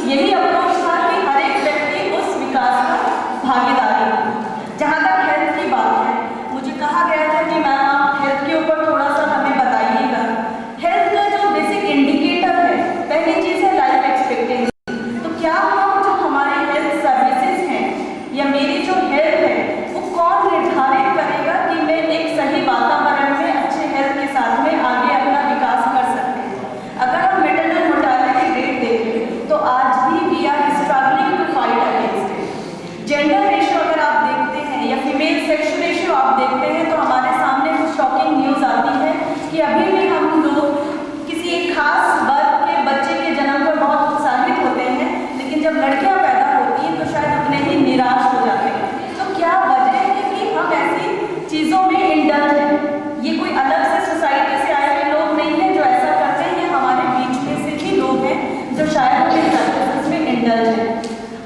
यही अप्रोच था कि हर एक व्यक्ति उस विकास का भागीदारी हो। जहाँ तक हेल्थ की बात है, मुझे कहा गया था कि मैम आप हेल्थ के ऊपर थोड़ा सा हमें बताइएगा। हेल्थ का जो बेसिक इंडिकेटर है, पहली चीज़ है लाइफ एक्सपेक्टेंसी। तो क्या हम जो हमारे हेल्थ सर्विसेज हैं या मेरी जो हेल्थ है वो कौन निर्धारित करेगा कि मैं एक सही वातावरण में अच्छे हेल्थ के साथ में आगे अपना विकास कर सकते हैं। अगर हम मेटरनल मोर्टालिटी रेट देखें तो आज भी we are struggling to fight against it. Gender ratio अगर आप देखते हैं या फीमेल सेक्स रेशियो आप देखते हैं तो हमारे सामने कुछ शॉकिंग न्यूज़ आती है कि अभी भी हम लोग किसी एक खास वर्ग के बच्चे के जन्म पर बहुत उत्साहित होते हैं, लेकिन जब लड़कियां पैदा होती हैं तो शायद उतने ही निराश हो जाते हैं। तो क्या वजह है कि हम ऐसी चीज़ों में इंडल्ज हैं? ये कोई अलग से सोसाइटी से आए हुए लोग नहीं हैं जो ऐसा करते हैं, ये हमारे बीच में से ही लोग हैं जो शायद अपने सर्विसेज में इंडल्ज हैं।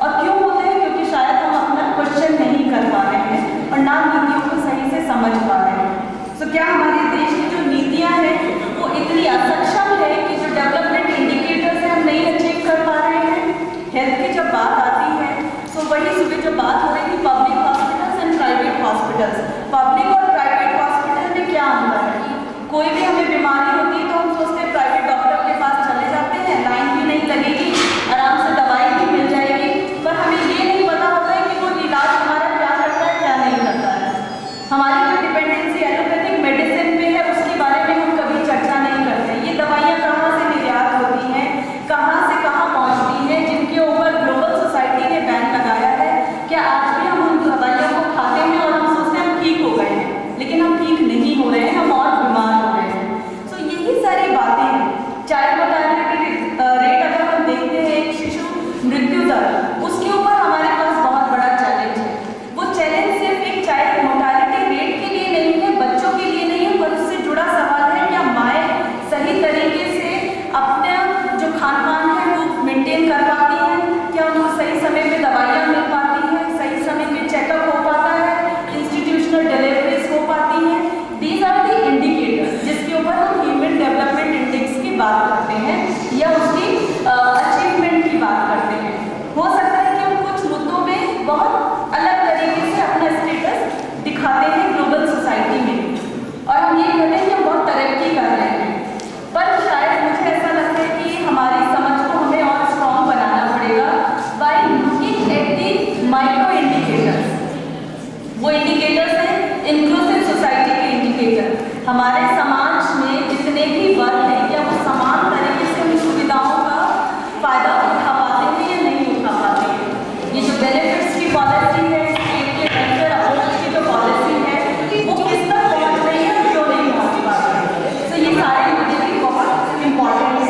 और क्यों होते हैं? क्योंकि शायद हम अपना क्वेश्चन नहीं कर पा रहे हैं और ना नीतियों को सही से समझ पा रहे हैं। तो क्या हमारे देश की जो नीतियाँ हैं वो इतनी असक्षम है कि जो डेवलपमेंट इंडिकेटर्स हैं हम नहीं अचीव कर पा रहे हैं? हेल्थ की जब बात आती है तो वही सुबह जब बात हो रही थी public hospitals and private hospitals, public और प्राइवेट हॉस्पिटल में क्या अंतर है? कोई भी हमें बीमारी होती है तो हम सोचते हैं प्राइवेट डॉक्टर के पास चले जाते हैं, लाइन भी नहीं लगेगी, आराम से दवाई भी मिल जाएगी, पर हमें ये नहीं पता होता है कि वो इलाज हमारा क्या करता है क्या नहीं करता है। हमारी जो डिपेंडेंसी एलोपैथिक मेडिसिन पे है उसके बारे में हम कभी चर्चा नहीं करते। ये दवाइयाँ कहाँ से निर्यात होती हैं, कहाँ से कहाँ पहुँचती हैं, जिनके ऊपर ग्लोबल सोसाइटी ने बैन लगाया है। क्या आज भी हम उन दवाइयों को खाते हैं और हम सोचते हैं हम ठीक हो गए हैं, लेकिन हम ठीक नहीं हो रहे हैं, हम और बीमार हो रहे हैं। तो यही सारी बातें हैं। चाइल्ड मोर्टालिटी रेट अगर हम देखते हैं, एक शिशु मृत्यु दर, उसके ऊपर हमारे पास बहुत बड़ा चैलेंज है। वो चैलेंज सिर्फ एक चाइल्ड मोर्टालिटी रेट के लिए नहीं है, बच्चों के लिए नहीं है, पर उससे जुड़ा सवाल है क्या माएँ सही तरीके से अपना जो खान पान है वो मेंटेन कर पाती हैं? क्या उनको सही समय पे दवाइयाँ मिल पाती हैं, सही समय पे चेकअप हो पाता है, इंस्टीट्यूशनल डिलीवरीज हो पाती हैं? दीज आर दी इंडिकेटर्स जिसके ऊपर हम ह्यूमन डेवलपमेंट इंडेक्स की बात करते हैं या उसकी अचीवमेंट की बात करते हैं। हो सकता है कि हम कुछ मुद्दों में बहुत अलग तरीके से अपना स्टेटस दिखाते हैं ग्लोबल सोसाइटी में और हम ये कहते हैं कि हम बहुत तरक्की कर रहे हैं, पर शायद मुझे ऐसा लगता है कि हमारी समझ को हमें और स्ट्रॉन्ग बनाना पड़ेगा by looking at the micro indicators. वो इंडिकेटर्स हैं इंक्लूसिव सोसाइटी के इंडिकेटर। हमारे समाज में जितने भी वर्ग हैं क्या वो समान तरीके से उन सुविधाओं का फायदा उठा पाते हैं या नहीं उठा पाते हैं? ये जो बेनिफिट्स की पॉलिसी है, स्टेट के वेलफेयर अप्रोच की जो पॉलिसी है वो किस तक पहुँच रही है, क्यों नहीं पहुँच पा रही है? तो ये सारे मुद्दे भी बहुत इम्पॉर्टेंट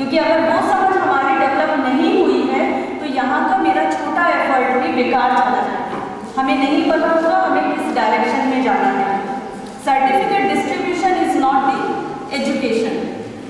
क्योंकि अगर वो समझ हमारी डेवलप नहीं हुई है तो यहाँ का मेरा छोटा एफर्ट भी बेकार चला जाएगा। हमें नहीं पता होगा हमें किस डायरेक्शन में जाना है। Certificate distribution is not the education.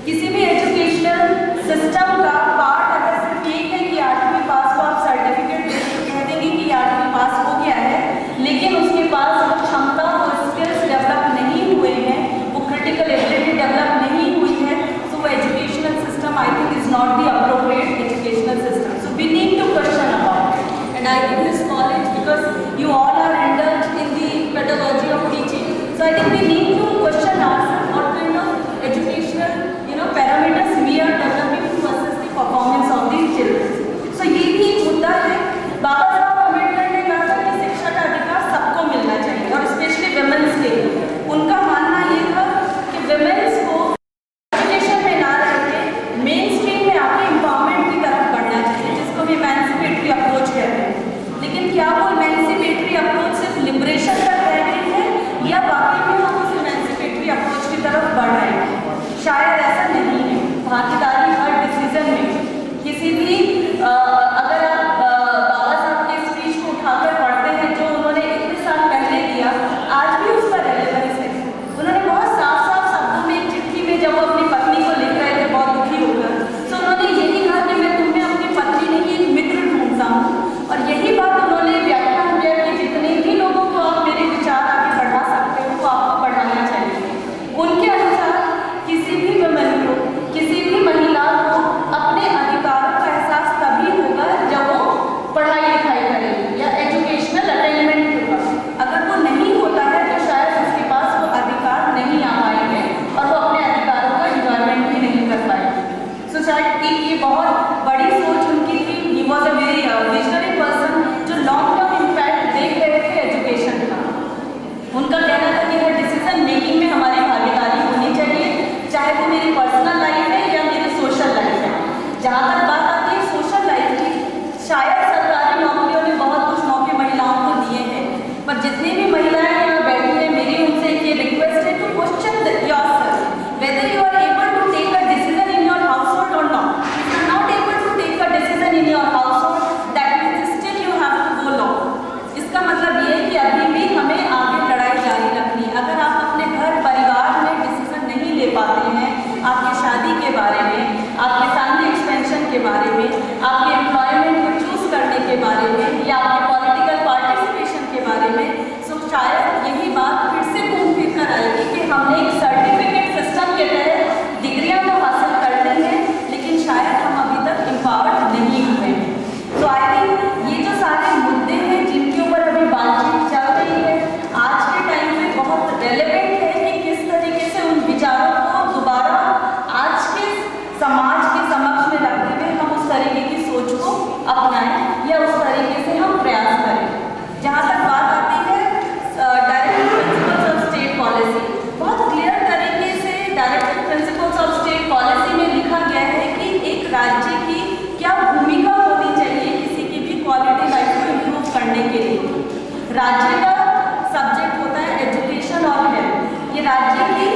किसी भी एजुकेशनल सिस्टम का पार्ट अगर सिर्फ ये है कि 8वीं पास को आप सर्टिफिकेट कह देंगे कि 8वीं पास हो गया है, लेकिन उसके पास वो क्षमता वो स्किल्स डेवलप नहीं हुए हैं, वो क्रिटिकल एबिलिटी डेवलप नहीं हुई है, तो वो educational system I think is not the appropriate educational system. So we need to question about it and I think this college because you all are indulged in the pedagogy of teaching, so I think we need to question ourselves what kind of educational parameters we are developing to assess the performance of these children. So ये भी एक मुद्दा है। बाबा साहब अम्बेडकर ने कहा था कि शिक्षा का अधिकार सबको मिलना चाहिए और स्पेशली विमेंस के लिए। उनका मानना ये था कि विमेंस को एजुकेशन में ना रहकर मेन स्ट्रीम में आके एम्पावरमेंट की तरफ बढ़ना चाहिए, जिसको हम इमेंसिपेटरी अप्रोच कहते हैं। लेकिन क्या वो इमेंसिपेटरी अप्रोच सिर्फ लिबरेशन तक रह गई है या वाकई में हम उस इमेंसिपेटरी अप्रोच की तरफ बढ़ रहे हैं? शायद ऐसा नहीं है। भागीदारी हर डिसीजन में किसी भी अगर आप बाबा साहब के स्पीच को उठाकर पढ़ते हैं जो उन्होंने इतने साल पहले दिया, आज भी उस पर रेलेवेंस है। उन्होंने बहुत साफ साफ शब्दों में एक चिट्ठी में जब वो अपनी पत्नी को लिख रहे थे बहुत दुखी होकर, तो उन्होंने यही कहा कि मैं तुम्हें अपनी पत्नी नहीं एक मित्र ढूंढता हूँ। और यही बात उन्होंने व्याख्यान किया कि जितने भी लोगों को आप मेरे विचार आगे बढ़ा सकते हो वो आपको बढ़ाना चाहिए। उनके अनुसार किसी भी वुमेन को, किसी भी महिला को अपने अधिकारों का एहसास तभी होगा जब वो पढ़ाई लिखाई करेगी या एजुकेशनल अटेनमेंट होगा। अगर वो नहीं होता है तो शायद उसके पास वो अधिकार नहीं आ पाएंगे और वो अपने अधिकारों का इंजॉयमेंट भी नहीं कर पाएंगे। सोसाइटी की ये बहुत बड़ी सोच उनकी थी। He was a very visionary person जो लॉन्ग टर्म इम्पैक्ट देख रहे थे एजुकेशन का। उनका कहना था कि हर डिसीजन मेकिंग में हमारी भागीदारी होनी चाहिए, चाहे वो मेरी पर्सनल लाइफ है या मेरी सोशल लाइफ है। जहाँ तक बात आती है सोशल लाइफ की, शायद सरकारी नौकरियों ने बहुत कुछ मौके महिलाओं को दिए हैं, पर जितनी भी महिलाएं यहाँ बैठी हैं मेरी उनसे ये रिक्वेस्ट है to question yourself whether you are able to take a decision in your household और not. If you are not able to take a decision in your household that means still you have to go long. इसका मतलब ये है कि अभी भी हमें आगे लड़ाई जारी रखनी है। अगर आप अपने घर परिवार में डिसीजन नहीं ले पाते हैं आपकी शादी के बारे में, आपके फैमिली एक्सपेंशन के बारे में, आपके एम्प्लॉयमेंट को चूज करने के बारे में या आपके पॉलिटिकल पार्टिसिपेशन के बारे में, तो शायद यही बात फिर से घूम फिर कर आएगी कि हमने एक सर्टिफिकेट सिस्टम के तहत डिग्रियां तो हासिल कर ली हैं लेकिन शायद हम अभी तक एम्पावर्ड नहीं हुए हैं। तो आई थिंक ये जो सारे मुद्दे हैं जिनके ऊपर अभी बातचीत चल रही है आज के टाइम में बहुत रेलेवेंट है कि किस तरीके से उन विचारों को दोबारा आज के समाज के समक्ष में रखते हुए हम उस तरीके की सोच को अपनाएं या उस तरीके से हम प्रयास करें। जहाँ तक बात आती है directive principles of state policy, बहुत क्लियर तरीके से directive principles of state policy में लिखा गया है कि एक राज्य की क्या भूमिका होनी चाहिए किसी की भी क्वालिटी लाइफ को इम्प्रूव करने के लिए। राज्य का सब्जेक्ट होता है एजुकेशन और हेल्थ। ये राज्य की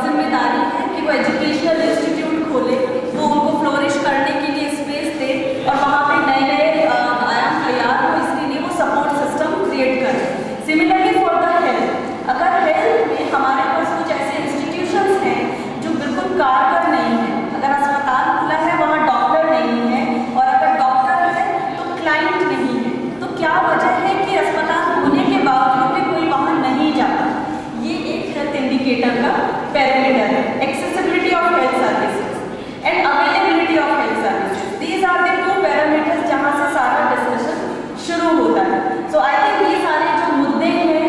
जिम्मेदारी है कि वो एजुकेशनल इंस्टीट्यूट खोले, वो उनको फ्लोरिश करने के लिए स्पेस दे और वहाँ पे नए नए आयाम तैयार हो, इसके लिए वो सपोर्ट सिस्टम क्रिएट करे। सिमिलरली फॉर द हेल्थ, अगर हेल्थ में हमारे पास कुछ ऐसे इंस्टीट्यूशंस हैं जो बिल्कुल कारगर नहीं है, अगर अस्पताल खुला है वहाँ डॉक्टर नहीं है और अगर डॉक्टर है तो क्लाइंट नहीं है, तो क्या वजह है कि अस्पताल होने के बावजूद भी कोई वहाँ नहीं जाता? ये एक हेल्थ इंडिकेटर का पैरामीटर है। Accessibility of health services and availability of health services, these are the two parameters जहाँ से सारा डिस्कशन शुरू होता है। सो आई थिंक ये सारे जो मुद्दे हैं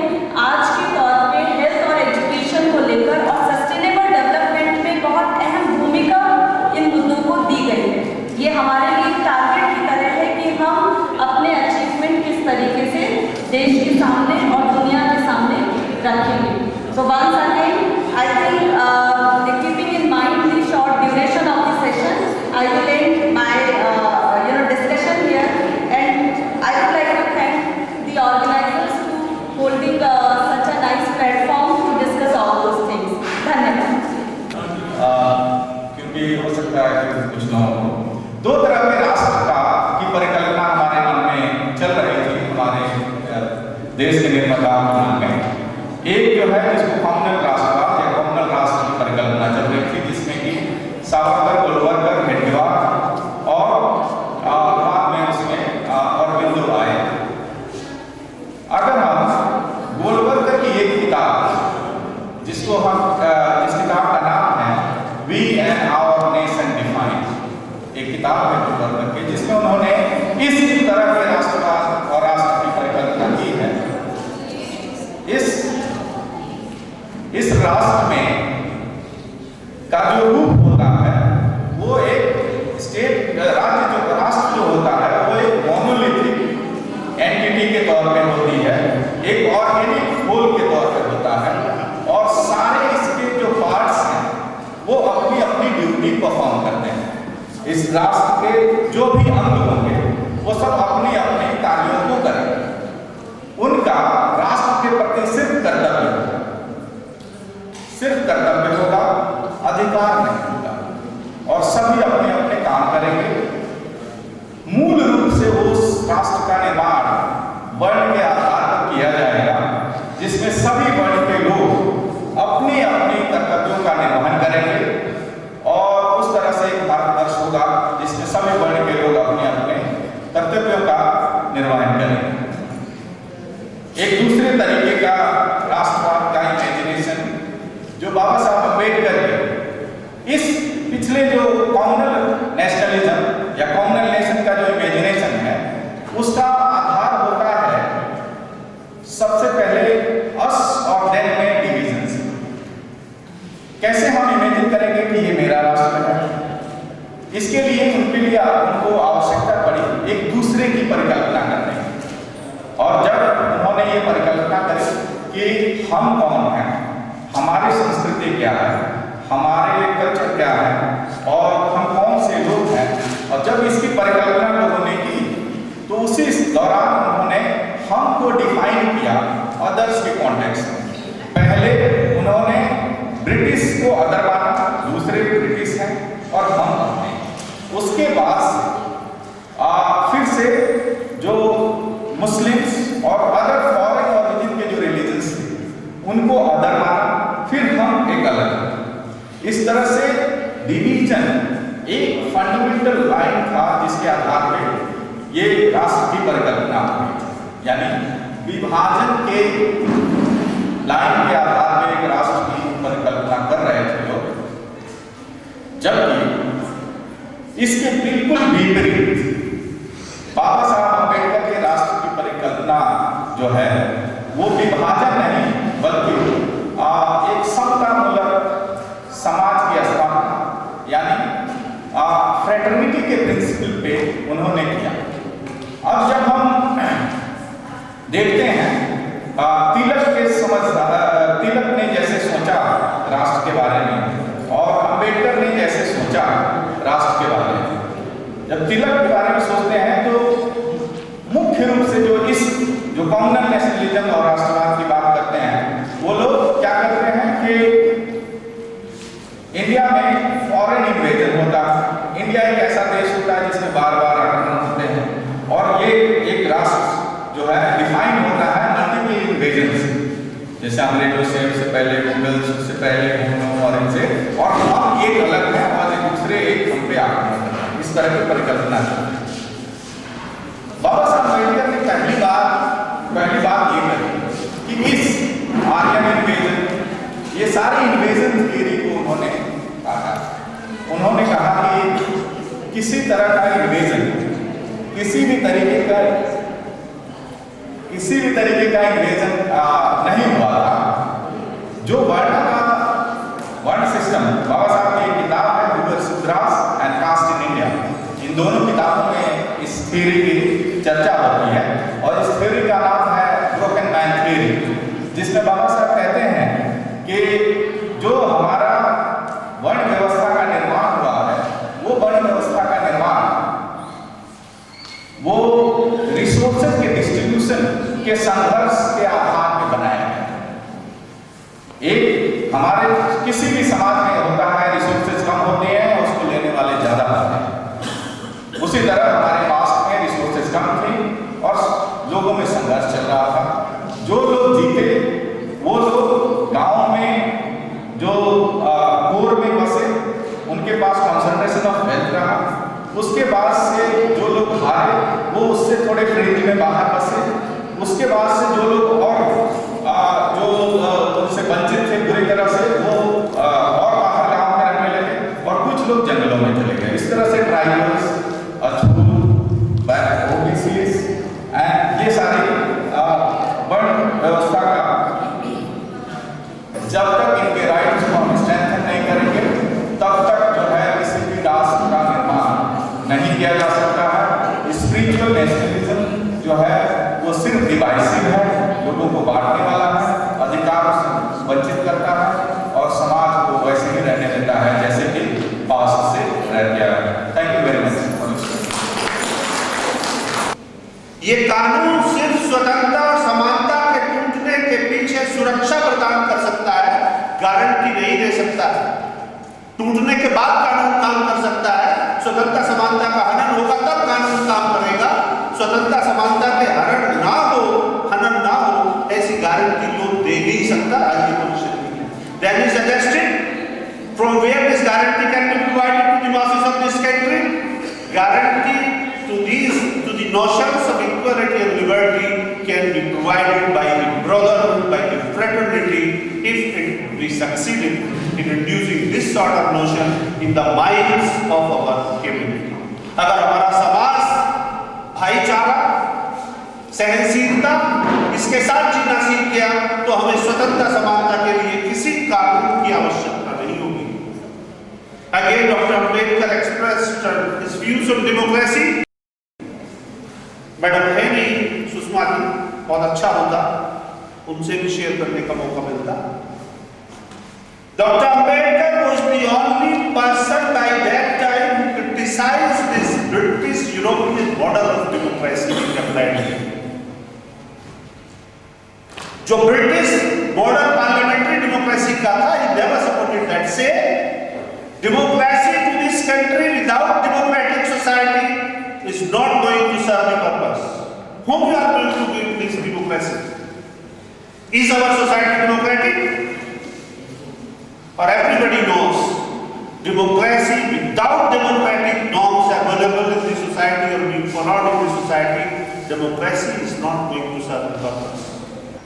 आज के तौर पे हेल्थ और एजुकेशन को लेकर और सस्टेनेबल डेवलपमेंट में बहुत अहम ये हो सकता है कि कुछ लोगों को दो तरह के राष्ट्र की परिकल्पना हमारे मन में चल रही थी, हमारे देश के निर्माताओं के मन में। एक जो है जिसको कॉमनल राष्ट्रवाद या कॉमनल राष्ट्र की परिकल्पना चल रही थी, जिसमें कि सावरकर, गोलवलकर, हेडगेवार और बाद में उसमें अरविंदो आए। अगर हम गोलवलकर की एक किताब जिसको हम इस किताब का नाम है we and our nation defined, एक किताब है गोलवलकर की, जिसमें उन्होंने इस तरह के राष्ट्रवाद और राष्ट्र की परिकल्पना की है। इस राष्ट्र में का जो रूप होता है वो एक स्टेट राज्य जो राष्ट्र जो होता है वो एक मोनोलिथिक एंटिटी के तौर पे होती है, एक ऑर्गेनिक होल के तौर पे होता है, और सारे इसके जो पार्ट्स हैं वो अपनी अपनी ड्यूटी परफॉर्म करते हैं। इस राष्ट्र के जो भी अंग होंगे वो सब अपनी अपनी कार्यों को करेंगे, उनका राष्ट्र के प्रति सिर्फ कर्तव्य होगा, सिर्फ कर्तव्य होगा, अधिकार नहीं होगा, और सभी अपने अपने काम करेंगे। मूल रूप से उस राष्ट्र का निर्माण वर्ण के आधार पर किया जाएगा, जिसमें सभी वर्ण के लोग अपनी अपनी कर्तव्यों का निर्वहन करेंगे, और उस तरह से एक भारतवर्ष होगा जिसमें सभी वर्ण के लोग अपने अपने कर्तव्यों का निर्वहन करेंगे। एक दूसरे तरीके का राष्ट्रवाद का इमेजिनेशन जो बाबा साहब अम्बेडकर के इस पिछले जो कॉमनल नेशनलिज्म या कॉमनल नेशन का जो इमेजिनेशन है उसका आधार होता है सबसे पहले अस और देन में डिविजन्स। कैसे हम इमेजिन करेंगे कि ये मेरा राष्ट्र है, इसके लिए उनके लिए उनको आवश्यकता पड़ी एक दूसरे की परिकल्पना करने की, और जब उन्होंने ये परिकल्पना करी कि हम कौन हैं, हमारी संस्कृति क्या है, हमारे कल्चर क्या है, और हम कौन से लोग हैं, और जब इसकी परिकल्पना लोगों ने की तो उसी दौरान उन्होंने हमको डिफाइन किया अदर्स के कॉन्टेक्स्ट में। पहले उन्होंने ब्रिटिश को अदर माना, दूसरे ब्रिटिश हैं और हम अपने। उसके बाद फिर से जो मुस्लिम्स और अदर फॉरेन ऑरिजिन के जो रिलीजन्स थे उनको अदर माना, फिर हम एक अलग। इस तरह से डिवीजन एक फंडामेंटल लाइन था जिसके आधार पे ये राष्ट्र की परिकल्पना हुई थी, यानी विभाजन के लाइन के आधार पर एक राष्ट्र की परिकल्पना कर रहे थे लोग, जबकि इसके बिल्कुल विपरीत बाबा साहब अम्बेडकर के राष्ट्र की परिकल्पना जो है वो विभाजन नहीं बल्कि एक समतामूलक समाज की स्थापना यानी फ्रेटर्निटी के प्रिंसिपल पे उन्होंने किया। अब जब हम देखते हैं तिलक ने जैसे सोचा राष्ट्र के बारे में और अम्बेडकर ने जैसे सोचा राष्ट्र के बारे में, जब तिलक के बारे में सोचते हैं तो मुख्य रूप से जो कॉमनल नेशनलिज्म और राष्ट्रवाद की बात करते हैं वो लोग क्या करते हैं कि इंडिया में फॉरेन इन्वेजन होता है, इंडिया एक ऐसा देश होता है जिसमें बार बार आक्रमण होते हैं, और ये एक राष्ट्र जो है डिफाइन होता है मल्टीपल इन्वेजन से, जैसे अंग्रेजों से पहले, मुगल्स से पहले, हुनों और इनसे, और हम एक अलग हैं और एक दूसरे एक हम पे आक्रमण करते हैं, इस तरह की परिकल्पना है। बाबा साहब अम्बेडकर ने पहली बात ये करी कि इस आर्यन इन्वेजन, ये सारी इन्वेजन थियरी को उन्होंने कहा कि किसी तरह का इन्वेजन, किसी भी तरीके का इन्वेजन नहीं हुआ था। जो वर्ण सिस्टम, बाबा साहब की एक किताब है rural Sudras and caste in India, इन दोनों किताबों में इस थ्योरी की चर्चा होती है, और इस थ्योरी का नाम है ब्रोकन मैन थ्योरी, जिसमें बाबा साहब कहते हैं कि जो हमारा वर्ण व्यवस्था का निर्माण हुआ है वो वर्ण व्यवस्था का निर्माण वो रिसोर्सेज के डिस्ट्रीब्यूशन के संघर्ष के आधार पर बनाया गया। एक हमारे किसी भी समाज में होता है उनके पास कंसंट्रेशन ऑफ वेल्थ रहा। उसके बाद से जो लोग हारे वो उससे थोड़े फ्रिंज में बाहर बसे। उसके बाद से जो लोग और जो उनसे वंचित थे बुरी तरह से वो और बाहर गाँव में रहने लगे और कुछ लोग जंगलों में चले गए। इस तरह से ट्राइबल्स, अछूत, ओबीसीज एंड ये सारी वर्ण व्यवस्था का जब तक इनके राइट्स को हम स्ट्रेंथन नहीं करेंगे तब तक जो है किसी भी राष्ट्र का निर्माण नहीं किया जा सकता है। स्पिरिचुअल नेशनलिज्म जो है वो सिर्फ डिवाइसिव है, लोगों को बांटने वाला है, अधिकारों से वंचित करता है और समाज को वैसे ही रहने देता है जैसे कि पास्ट से रह गया है। Thank you very much. ये कानून सिर्फ स्वतंत्रता और समानता के टूटने के पीछे सुरक्षा प्रदान कर सकता है, गारंटी नहीं दे सकता है। टूटने के बाद कानून काम कर सकता है। स्वतंत्रता समानता का हनन होगा तब कानून काम करेगा। स्वतंत्रता समानता के हनन ना हो ऐसी गारंटी लोग दे नहीं सकता। आज की पोजीशन में then he suggested from where this guarantee can be provided to the masses of this country. Guarantee to the notions of equality and liberty can be provided by the brotherhood, by the fraternity, if we succeeded in introducing this sort of notion in the minds of our community. अगर हमारा समाज भाईचारा, सहनशीलता इसके साथ जीना सीख गया तो हमें स्वतंत्रता समानता के लिए किसी कानून की आवश्यकता नहीं होगी। Again, Dr. Ambedkar expressed his views on democracy. Madam है नहीं सुषमा जी, बहुत अच्छा होता उनसे भी शेयर करने का मौका मिलता। Dr. Ambedkar was the only person by that time who criticized this British European model of democracy in applied. जो ब्रिटिश मॉडल पार्लियामेंट्री डेमोक्रेसी का था, he never supported that. Say, democracy to this country without democratic society is not going to serve the purpose. Whom you are going to give this democracy? Is our society democratic? Or everybody knows democracy without democratic norms available in the society or being followed in the society, democracy is not going to serve the purpose.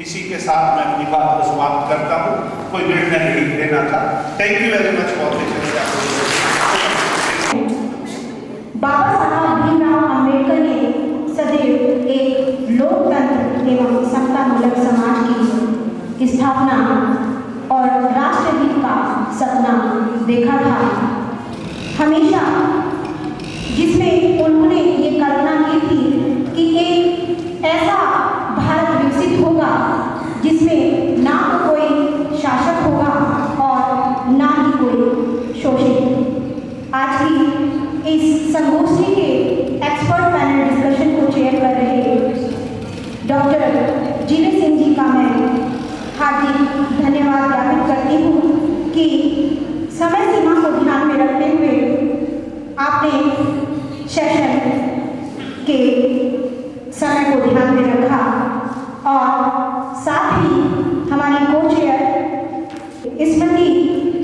इसी के साथ मैं अपनी बात को समाप्त करता हूँ। कोई निर्णय नहीं लेना था। Thank you very much for listening. Baba Saheb Bhimrao Ambedkar ने सदैव एक लोकतंत्र एवं समतामूलक समाज की स्थापना और राष्ट्रहित का सपना देखा था। हमेशा जिसमें उन्होंने ये कल्पना की थी कि एक ऐसा भारत विकसित होगा जिसमें ना तो कोई शासक होगा और ना ही कोई शोषित। आज की इस संगोष्ठी के एक्सपर्ट पैनल डिस्कशन को चेयर कर रहे डॉक्टर जीवे सिंह जी का मैं हार्दिक धन्यवाद ज्ञापित करती हूँ कि समय सीमा को ध्यान में रखते हुए आपने सेशन के समय को ध्यान में रखा और साथ ही हमारी को चेयर स्मृति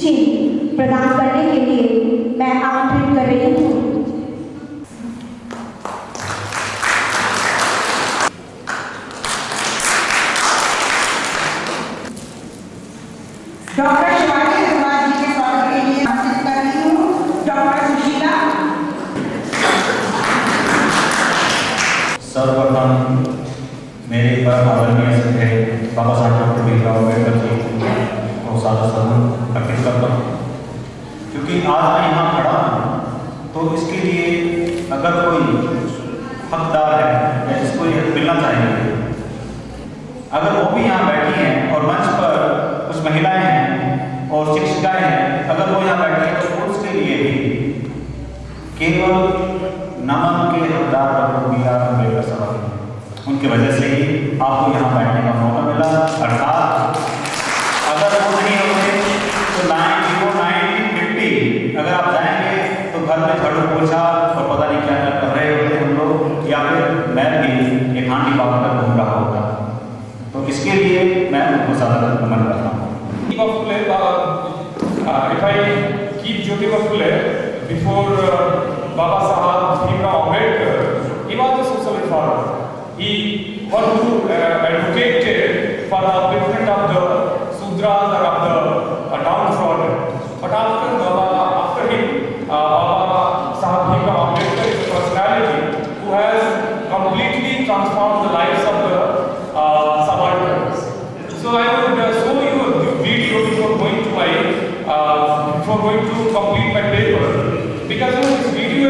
चिन्ह प्रदान करने के लिए मैं आमंत्रित कर रही हूँ। डॉक्टर शिवाजी अग्रवाल जी के स्वागत के लिए आमंत्रित कर रही हूँ डॉक्टर सुशीला। सर्वप्रथम मेरे परम आदरणीय सदस्य बाबा साहब डॉक्टर भीमराव अम्बेडकर जी को सादर सलाम अर्पित करता हूँ। क्योंकि आज मैं यहाँ खड़ा हूँ तो इसके लिए अगर कोई हकदार है या जिसको ये मिलना चाहिए, अगर वो भी यहाँ बैठी हैं और मंच पर कुछ महिलाएं हैं और शिक्षिकाएं हैं, अगर वो यहाँ बैठी हैं तो उसके लिए भी केवल नमन के हकदार डॉक्टर BR अम्बेडकर साहब हैं। उनकी वजह से ही आपको यहाँ बैठने का मौका मिला। अर्थात अगर वो नहीं होते तो 1950 अगर आप जाएंगे तो घर में झाड़ू पोछा और पता नहीं क्या क्या कर रहे होते हम लोग, या फिर मैं भी एक हांडी बांध कर घूम रहा होता। तो इसके लिए मैं उनको सादर नमन करता हूँ। If I keep Jyotirao Phule, before Baba Saheb Bhimrao Ambedkar, he was a social reformer. He was who advocated for the upliftment of the Sudras or of the downtrodden. But after him, Baba Saheb Bhimrao Ambedkar is a personality who has completely transformed the lives of the subalterns. So I would show you a video before going to complete my paper, because this video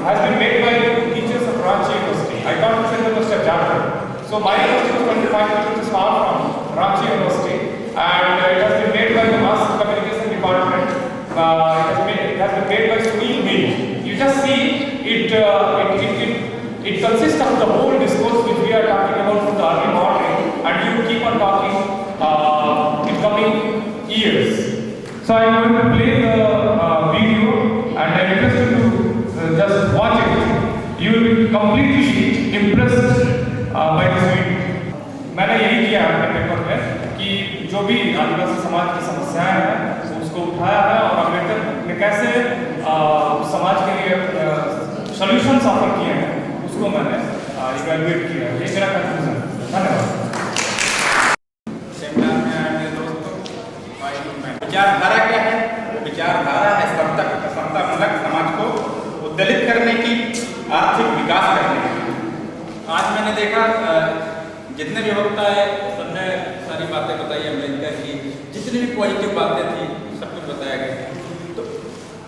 has been made by teachers of Ranchi University. I thought it was just a chapter. So my university was 25 kilometers far from Ranchi University, and it has been made by the Mass Communication Department. It has been made by Sunil Meet. You just see it consists of the whole discourse which we are talking about from the early morning, and you keep on talking in coming years. So I am going to play the video, and I request you to just watch it. You will be completely impressed by this video. मैंने यही किया अपने पेपर में कि जो भी आदिवासी समाज की समस्याएं हैं उसको उठाया है और अम्बेडकर ने कैसे समाज के लिए सॉल्यूशंस ऑफर किए हैं उसको मैंने इवैल्यूएट किया है। ये मेरा कंक्लूजन। धन्यवाद। सेमिनार में आए मेरे दोस्तों, विचारधारा क्या है? विचारधारा है समतामूलक समाज को उद्दलित करने की, आर्थिक विकास करने की। आज मैंने देखा जितने भी वक्ता है सबने सारी बातें बताई अम्बेडकर की, जितनी भी पॉजिटिव बातें थी सब कुछ बताया गया। तो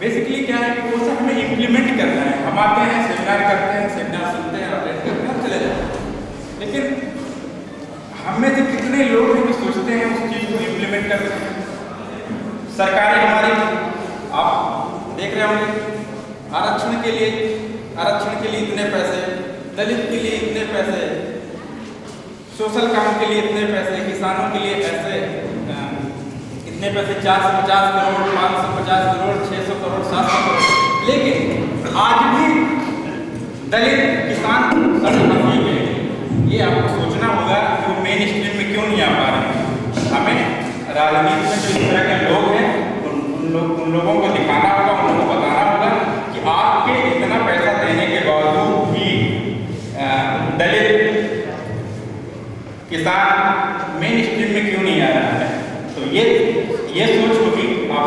बेसिकली क्या है कि वो सब हमें इम्प्लीमेंट करना है। हम आते हैं, सेमिनार करते हैं, सेमिनार सुनते हैं, अटेंड करते हैं और चले जाते हैं, लेकिन हम में से कितने लोग हैं जो सोचते हैं उस चीज़ को इम्प्लीमेंट करते हैं? सरकारें हमारी, आप देख रहे होंगे, आरक्षण के लिए इतने पैसे, दलित के लिए इतने पैसे, सोशल काम के लिए इतने पैसे, किसानों के लिए ऐसे इतने पैसे, 450 करोड़, 550 करोड़, 600 करोड़, 700 करोड़, लेकिन आज भी दलित किसान सड़क पर नहीं गए। ये आपको सोचना होगा कि वो मेन स्ट्रीम में क्यों नहीं आ पा रहे हैं। हमें राजनीति में जो इस तरह के लोग हैं उन लोगों को दिखाना होगा, उन लोगों को बताना होगा कि आपके इतना पैसा देने के बावजूद भी दलित किसान मेन स्ट्रीम में क्यों नहीं आ रहा है। तो ये सोच होगी आप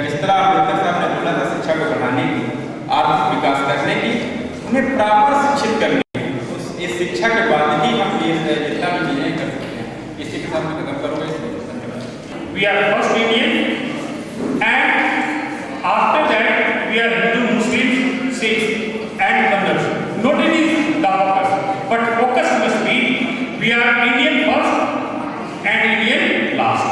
जिस तरह अम्बेडकर साहब ने बोला था शिक्षा को बढ़ाने की, आर्थिक विकास करने की, उन्हें प्रॉपर शिक्षित करने की। इस शिक्षा के बाद ही हम ये जितना भी चीजें कर सकते हैं। इसी के साथ मैं खत्म करूँगा। We are first Indian, and after that we are Hindu, Muslims, Sikhs, and conversion. Not only the focus, but focus must be we are Indian first and Indian last.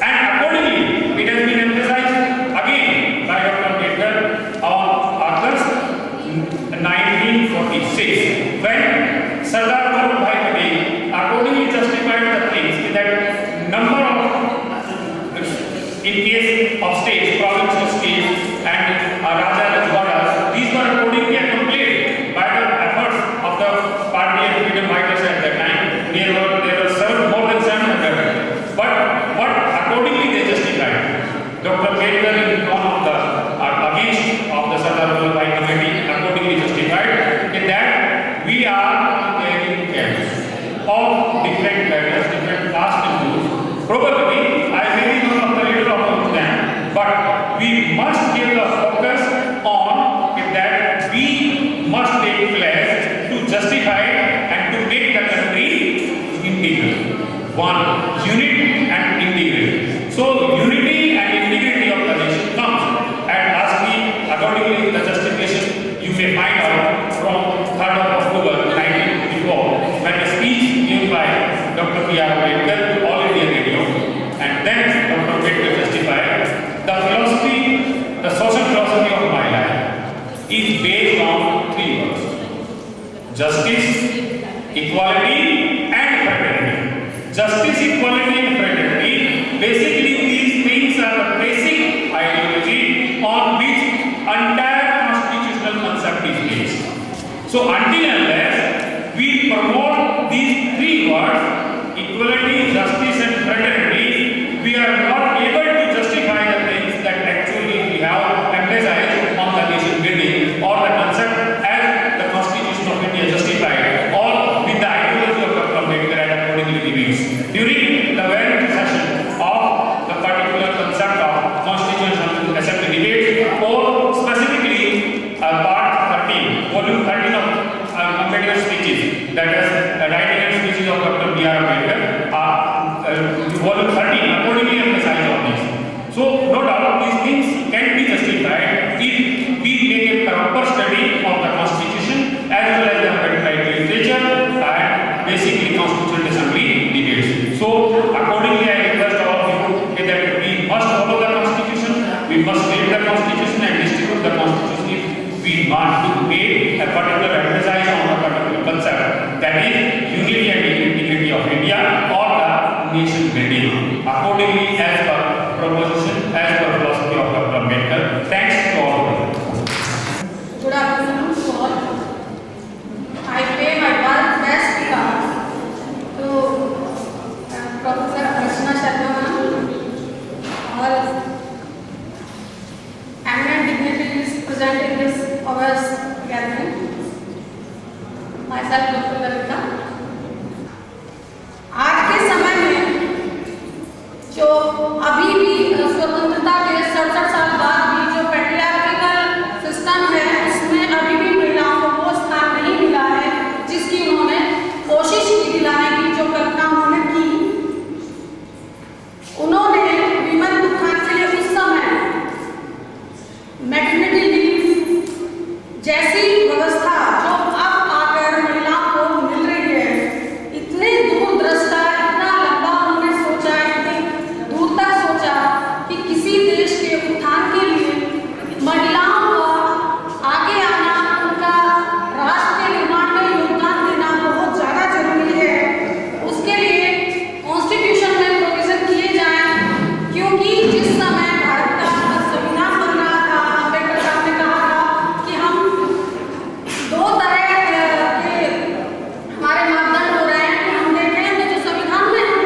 And accordingly, it has been emphasized again by Dr. Ambedkar on August 1946, when Sardar Vallabhbhai Patel accordingly justified the things that number of, in case of states, provincial states, and Raja Rajwadas, these were accordingly accomplished by the efforts of the party and freedom fighters at that time. There were more than 700. But what accordingly they justified? Dr. Ambedkar in one of the against of the Sardar Vallabhbhai Committee accordingly justified that we are taking care of different values, different caste and groups. Probably I may be one of the leader of them, but we must give the focus on that we must take pledge to justify and to make the country integral. One, unit and integrity. So unity and integrity of the nation comes, and as we accordingly the justification you may find out from 3rd of October 1954, when a speech given by Dr. B.R. Ambedkar to All India Radio, and then Dr. Ambedkar justified the philosophy, the social philosophy of my life is based on 3 words: justice, equality, and fraternity. Justice, equality, and fraternity. Basically, these things are the basic ideology on which entire constitutional concept is based. So, until and unless we promote these 3 words, equality, justice, and fraternity, we are not able to justify the things that actually B.R. Ambedkar, volume 13 accordingly emphasize on this. So no doubt these things can be justified if we make a proper study of the Constitution as well as the Ambedkarite literature and basically Constitutional Assembly debates. So accordingly I request all of you that we must follow the Constitution, we must read the Constitution and distribute the Constitution if we want to make a particular emphasis on a particular concept, that is unity and integrity of India or the nation building accordingly as per proposition, as per philosophy of Dr. Ambedkar. Thanks to all of you. Good afternoon to all. I pay my best to Professor Archana Sharma और eminent dignitaries present in this august gathering. Myself, Dr. Lalita. आज के समय में जो अभी भी स्वतंत्रता के 67 साल बाद भी जो पैट्रियार्किकल सिस्टम है उसमें अभी भी महिलाओं को वो स्थान नहीं मिला है जिसकी उन्होंने कोशिश की दिलाने की, जो कल्पना उन्होंने की। उन्होंने विमेन उत्थान के लिए उस समय मैटरनिटी लीव जैसी व्यवस्था जो अब आकर महिलाओं को मिल रही है, इतने दूरदृष्टा, इतना लंबा उन्होंने सोचा, इतनी दूर तक सोचा कि किसी देश के उत्थान के लिए महिलाओं को आगे आना, उनका राष्ट्र के निर्माण में योगदान देना बहुत ज़्यादा जरूरी है। उसके लिए कॉन्स्टिट्यूशन में प्रोविजन किए जाएं, क्योंकि जिस समय भारत का संविधान बन रहा था, अम्बेडकर साहब ने कहा था कि हम दो तरह के हमारे मापदंड हो रहे हैं कि हम देखें कि जो संविधान में हम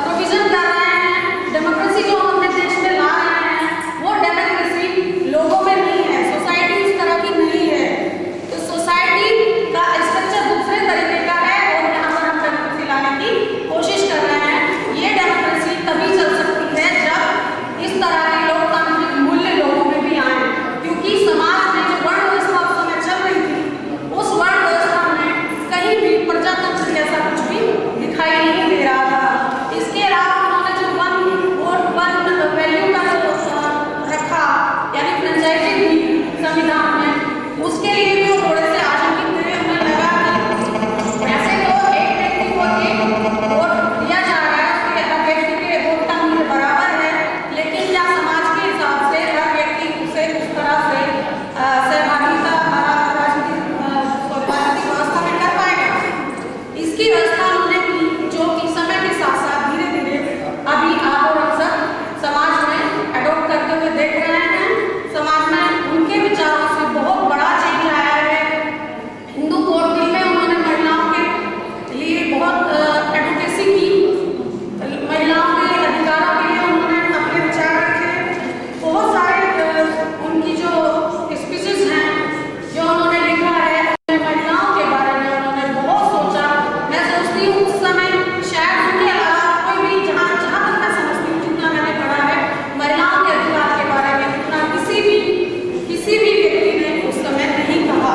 प्रोविजन कर रहे हैं, डेमोक्रेसी जो हम अपने देश में ला रहे हैं, वो डेमोक्रेसी लोगों में नहीं है, सोसाइटी इस तरह की नहीं है। तो सोसाइटी का स्ट्रक्चर दूसरे तरीके का है और यहाँ पर हम डेमोक्रेसी लाने की कोशिश कर रहे हैं। ये डेमोक्रेसी तभी चल सकती है जब इस तरह के लोकतांत्रिक मूल्य लोगों में भी आए, क्योंकि समाज में जो वर्ण व्यवस्था उस समय चल रही थी, उस वर्ण व्यवस्था में कहीं भी प्रजातंत्र जैसा कुछ भी दिखाई नहीं दे रहा था। इसके अलावा उन्होंने जो वन वैल्यू का जो रखा, यानी फ्रेंचाइजी दी संविधान में, उसके लिए भी वो थोड़े से आशंकित थे। उन्हें लगा कि वैसे तो एक व्यक्ति को एक वोट दिया जा रहा है, उसके हर व्यक्ति के वोट का मूल्य बराबर है, लेकिन क्या समाज के हिसाब से हर व्यक्ति उसे उस तरह से सहभागिता राजनीतिक व्यवस्था में कर पाएगा? इसकी व्यवस्था उन्होंने की, जो कि समय के साथ साथ धीरे धीरे अभी आप और अक्सर समाज में एडॉप्ट करते हुए देख रहे हैं। समाज में उनके विचारों से बहुत बड़ा चेंज आया है। हिंदू कोड बिल में उन्होंने महिलाओं के लिए बहुत एडवोकेसी की, महिलाओं के अधिकारों के लिए उन्होंने अपने विचार रखे। बहुत सारे उनकी जो स्पीचेस हैं, जो उन्होंने लिखा है, महिलाओं के बारे में उन्होंने बहुत सोचा। मैं सोचती हूँ उस समय शायद उनके अलावा कोई भी जहाँ तक मैं समझती हूँ, जितना मैंने पढ़ा है, महिलाओं के अधिकार के बारे में उतना किसी भी व्यक्ति ने उस समय नहीं कहा।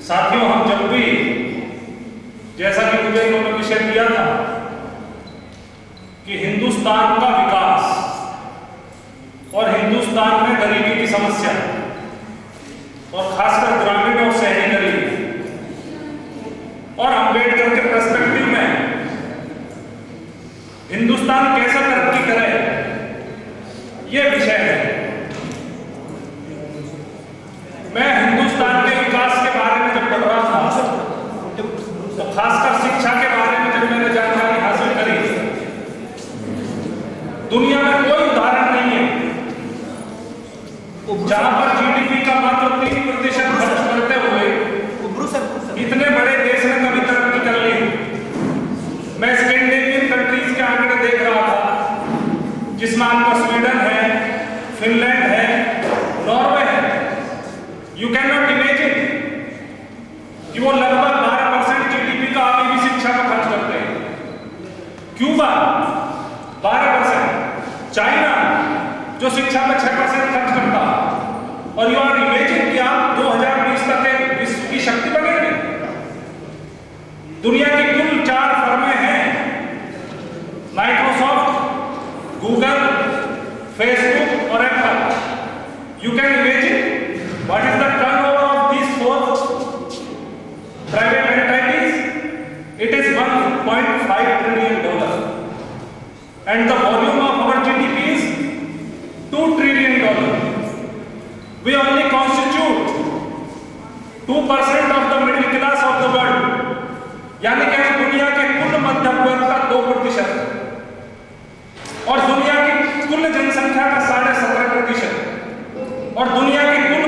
साथियों, हम जब भी, जैसा कि मुझे इन्होंने विषय दिया था कि हिंदुस्तान का विकास और हिंदुस्तान में गरीबी की समस्या और खासकर ग्रामीण और शहरी गरीबी और अंबेडकर के पर्सपेक्टिव में हिंदुस्तान कैसा तरक्की करे, ये विषय है। मैं हिंदुस्तान के विकास के बारे में जब पढ़ रहा था, तो खासकर शिक्षा के बारे में जब मैंने जानकारी हासिल करी, दुनिया में कोई उदाहरण नहीं है जहां पर जीडीपी का मात्र 3% खर्च करते हुए इतने बड़े देश ने कभी तरक्की कर ली। मैं स्कैंडिनेवियन कंट्रीज के आंकड़े देख रहा था, जिसमें आपका स्वीडन है, फिनलैंड है, नॉर्वे है। यू कैन नॉट इमेजिन कि वो लगभग 12% जीडीपी का अभी भी शिक्षा में खर्च करते हैं। क्यूबा 12%, चाइना जो शिक्षा में 6% खर्च करता, और यू आर इमेजिन कि आप 2020 तक विश्व की शक्ति बनेंगे। दुनिया की कुल 4 फर्में हैं, माइक्रोसॉफ्ट, गूगल, फेसबुक और Apple. You can imagine what is the turnover of these 4 private entities? It is $1.5 trillion and the volume of our GDP is $2 trillion. We only constitute 2% of the middle class of the world, यानी कि हम दुनिया के कुल मध्यम वर्ग का 2% और दुनिया की कुल जनसंख्या का 17.5% और दुनिया की कुल